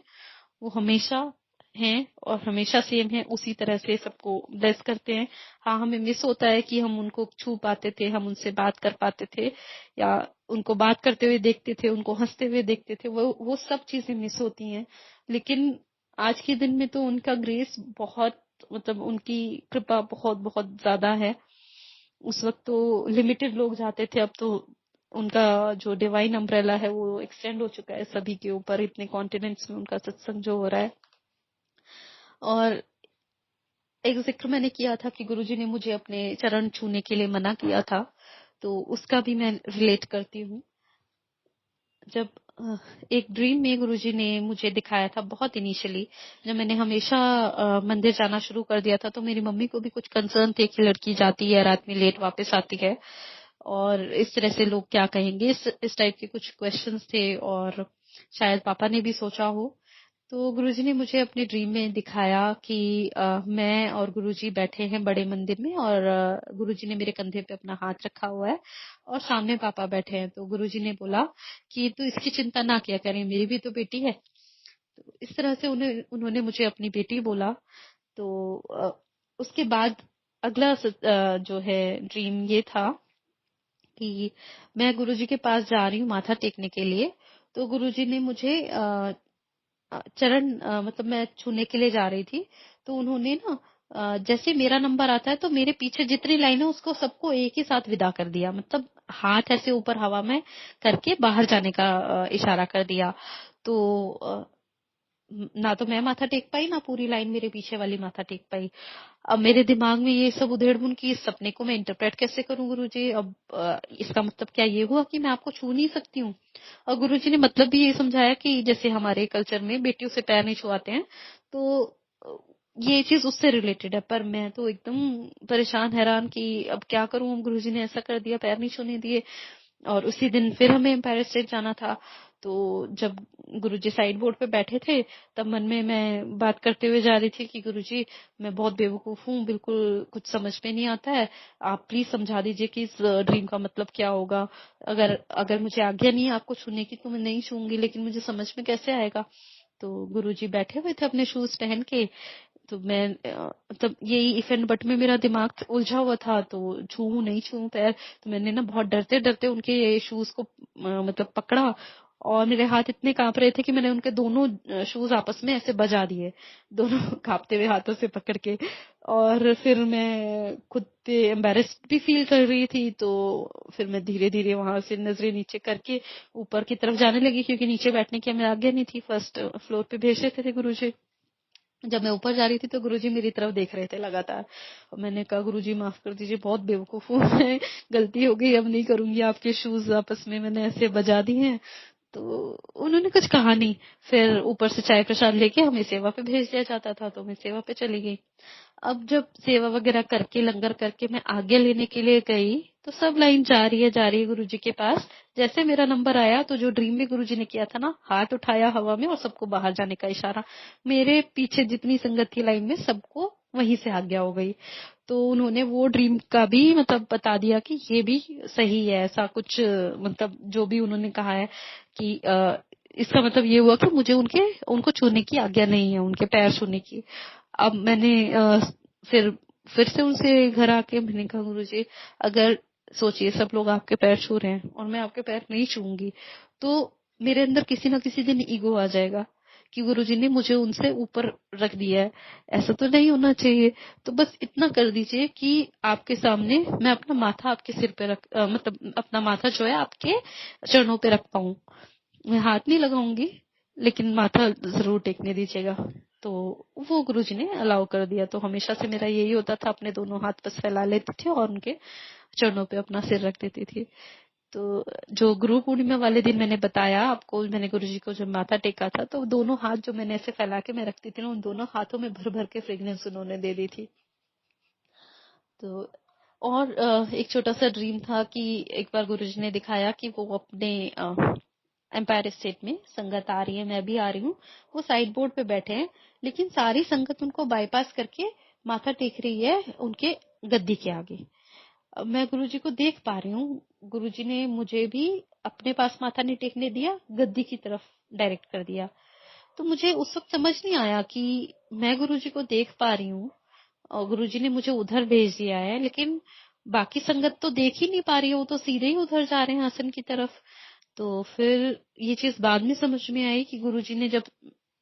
वो हमेशा हैं और हमेशा सेम है, उसी तरह से सबको ब्लेस करते हैं। हाँ, हमें मिस होता है कि हम उनको छू पाते थे, हम उनसे बात कर पाते थे, या उनको बात करते हुए देखते थे, उनको हंसते हुए देखते थे, वो सब चीजें मिस होती हैं। लेकिन आज के दिन में तो उनका ग्रेस बहुत, मतलब उनकी कृपा बहुत बहुत ज्यादा है। उस वक्त तो लिमिटेड लोग जाते थे, अब तो उनका जो डिवाइन अम्ब्रेला है वो एक्सटेंड हो चुका है सभी के ऊपर, इतने कॉन्टिनेंट्स में उनका सत्संग जो हो रहा है। और एक जिक्र मैंने किया था कि गुरुजी ने मुझे अपने चरण छूने के लिए मना किया था, तो उसका भी मैं रिलेट करती हूँ। जब एक ड्रीम में गुरुजी ने मुझे दिखाया था बहुत इनिशियली, जब मैंने हमेशा मंदिर जाना शुरू कर दिया था, तो मेरी मम्मी को भी कुछ कंसर्न थे कि लड़की जाती है रात में लेट वापस आती है और इस तरह से लोग क्या कहेंगे, इस टाइप के कुछ क्वेश्चंस थे, और शायद पापा ने भी सोचा हो। तो गुरुजी ने मुझे अपने ड्रीम में दिखाया कि मैं और गुरुजी बैठे हैं बड़े मंदिर में, और गुरुजी ने मेरे कंधे पे अपना हाथ रखा हुआ है और सामने पापा बैठे हैं। तो गुरुजी ने बोला कि तू इसकी चिंता ना किया करें, मेरी भी तो बेटी है। तो इस तरह से उन्होंने मुझे अपनी बेटी बोला। तो उसके बाद अगला जो है ड्रीम ये था कि मैं गुरुजी के पास जा रही हूँ माथा टेकने के लिए। तो गुरुजी ने मुझे चरण मतलब मैं छूने के लिए जा रही थी, तो उन्होंने ना जैसे मेरा नंबर आता है तो मेरे पीछे जितनी लाइन है उसको सबको एक ही साथ विदा कर दिया, मतलब हाथ ऐसे ऊपर हवा में करके बाहर जाने का इशारा कर दिया। तो ना तो मैं माथा टेक पाई, ना पूरी लाइन मेरे पीछे वाली माथा टेक पाई। अब मेरे दिमाग में ये सब उधेड़-बुन की, इस सपने को मैं इंटरप्रेट कैसे करूं गुरुजी? अब इसका मतलब क्या ये हुआ कि मैं आपको छू नहीं सकती हूँ? और गुरुजी ने मतलब भी ये समझाया कि जैसे हमारे कल्चर में बेटियों से पैर नहीं छुआते हैं, तो अ, ये चीज उससे रिलेटेड है। पर मैं तो एकदम परेशान हैरान कि अब क्या करूं, अब गुरुजी ने ऐसा कर दिया, पैर नहीं छूने दिए। और उसी दिन फिर हमें एम्पायर स्टेट जाना था। तो जब गुरुजी साइड बोर्ड पे बैठे थे, तब मन में मैं बात करते हुए जा रही थी कि गुरुजी, मैं बहुत बेवकूफ हूँ, बिल्कुल कुछ समझ में नहीं आता है, आप प्लीज समझा दीजिए कि इस ड्रीम का मतलब क्या होगा। अगर अगर मुझे आज्ञा नहीं है आपको छूने की तो मैं नहीं छूंगी, लेकिन मुझे समझ में कैसे आएगा? तो गुरुजी बैठे हुए थे अपने शूज पहन के। तो मैं मतलब यही इफ एंड बट में मेरा दिमाग उलझा हुआ था, तो छूऊं नहीं छूऊं पैर। तो मैंने ना बहुत डरते डरते उनके शूज को मतलब पकड़ा, और मेरे हाथ इतने कांप रहे थे कि मैंने उनके दोनों शूज आपस में ऐसे बजा दिए, दोनों कांपते हुए हाथों से पकड़ के। और फिर मैं खुद पे एम्बेरेस्ड भी फील कर रही थी, तो फिर मैं धीरे धीरे वहां से नजरें नीचे करके ऊपर की तरफ जाने लगी, क्योंकि नीचे बैठने की हमें आज्ञा नहीं थी, फर्स्ट फ्लोर पे भेज देते थे गुरुजी। जब मैं ऊपर जा रही थी तो गुरुजी मेरी तरफ देख रहे थे लगातार, और मैंने कहा गुरुजी माफ कर दीजिए, बहुत बेवकूफ हूँ मैं, गलती हो गई, अब नहीं करूंगी, आपके शूज आपस में मैंने ऐसे बजा दिए हैं। तो उन्होंने कुछ कहा नहीं। फिर ऊपर से चाय प्रसाद लेके हमें सेवा पे भेज दिया जाता था, तो मैं सेवा पे चली गई। अब जब सेवा वगैरह करके लंगर करके मैं आगे लेने के लिए गई, तो सब लाइन जा रही है गुरुजी के पास। जैसे मेरा नंबर आया, तो जो ड्रीम में गुरुजी ने किया था ना, हाथ उठाया हवा में और सबको बाहर जाने का इशारा, मेरे पीछे जितनी संगत थी लाइन में सबको वहीं से आज्ञा हो गई। तो उन्होंने वो ड्रीम का भी मतलब बता दिया कि ये भी सही है, ऐसा कुछ मतलब जो भी उन्होंने कहा है कि इसका मतलब ये हुआ कि मुझे उनको छूने की आज्ञा नहीं है, उनके पैर छूने की। अब मैंने फिर फिर से उनसे घर आके मैंने कहा गुरुजी, अगर सोचिए सब लोग आपके पैर छू रहे हैं और मैं आपके पैर नहीं छूंगी, तो मेरे अंदर किसी ना किसी दिन ईगो आ जाएगा कि गुरुजी ने मुझे उनसे ऊपर रख दिया है, ऐसा तो नहीं होना चाहिए। तो बस इतना कर दीजिए कि आपके सामने मैं अपना माथा आपके सिर पे मतलब अपना माथा जो है आपके चरणों पे रख पाऊं। मैं हाथ नहीं लगाऊंगी, लेकिन माथा जरूर टेकने दीजिएगा। तो वो गुरुजी ने अलाउ कर दिया। तो हमेशा से मेरा यही होता था, अपने दोनों हाथ बस फैला लेती थी और उनके चरणों पे अपना सिर रख देती थी। तो जो गुरु पूर्णिमा वाले दिन मैंने बताया आपको, मैंने गुरुजी को जब माथा टेका था, तो दोनों हाथ जो मैंने ऐसे फैला के मैं रखती थी ना, उन दोनों हाथों में भर भर के फ्रेग्रेंस उन्होंने दे दी थी। तो और एक छोटा सा ड्रीम था कि एक बार गुरुजी ने दिखाया कि वो अपने एम्पायर स्टेट में संगत आ रही है, मैं भी आ रही हूँ, वो साइड बोर्ड पे बैठे हैं, लेकिन सारी संगत उनको बाईपास करके माथा टेक रही है उनके गद्दी के आगे। अब मैं गुरुजी को देख पा रही हूँ, गुरुजी ने मुझे भी अपने पास माथा नहीं टेकने दिया, गद्दी की तरफ डायरेक्ट कर दिया। तो मुझे उस वक्त समझ नहीं आया कि मैं गुरुजी को देख पा रही हूँ और गुरुजी ने मुझे उधर भेज दिया है, लेकिन बाकी संगत तो देख ही नहीं पा रही है, वो तो सीधे ही उधर जा रहे हैं आसन की तरफ। तो फिर ये चीज बाद में समझ में आई कि गुरुजी ने जब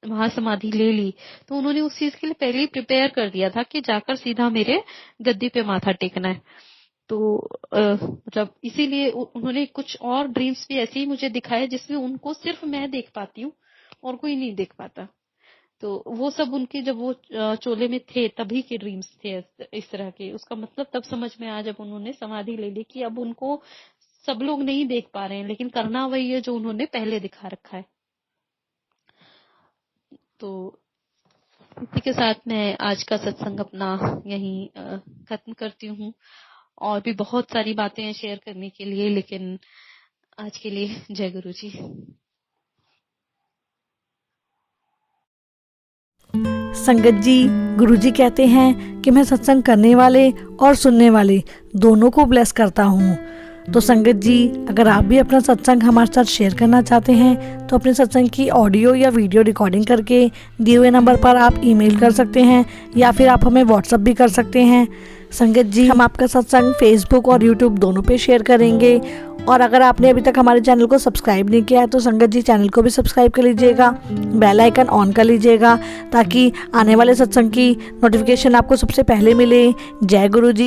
वहां समाधि ले ली तो उन्होंने उस चीज के लिए पहले ही प्रिपेयर कर दिया था कि जाकर सीधा मेरे गद्दी पे माथा टेकना है। तो मतलब इसीलिए उन्होंने कुछ और ड्रीम्स भी ऐसे ही मुझे दिखाए जिसमें उनको सिर्फ मैं देख पाती हूँ और कोई नहीं देख पाता। तो वो सब उनके जब वो चोले में थे तभी के ड्रीम्स थे इस तरह के। उसका मतलब तब समझ में आया जब उन्होंने समाधि ले ली कि अब उनको सब लोग नहीं देख पा रहे हैं, लेकिन करना वही है जो उन्होंने पहले दिखा रखा है। तो इसी के साथ मैं आज का सत्संग अपना यहीं खत्म करती हूँ। और भी बहुत सारी बातें हैं शेयर करने के लिए, लेकिन आज के लिए जय गुरु जी। संगत जी, गुरुजी कहते हैं कि मैं सत्संग करने वाले और सुनने वाले दोनों को ब्लेस करता हूँ। तो संगत जी, अगर आप भी अपना सत्संग हमारे साथ शेयर करना चाहते हैं तो अपने सत्संग की ऑडियो या वीडियो रिकॉर्डिंग करके दिए हुए नंबर पर आप ईमेल कर सकते हैं या फिर आप हमें व्हाट्सएप भी कर सकते हैं। संगत जी, हम आपका सत्संग फेसबुक और यूट्यूब दोनों पे शेयर करेंगे। और अगर आपने अभी तक हमारे चैनल को सब्सक्राइब नहीं किया है तो संगत जी चैनल को भी सब्सक्राइब कर लीजिएगा, बेल आइकन ऑन कर लीजिएगा ताकि आने वाले सत्संग की नोटिफिकेशन आपको सबसे पहले मिले। जय गुरु जी।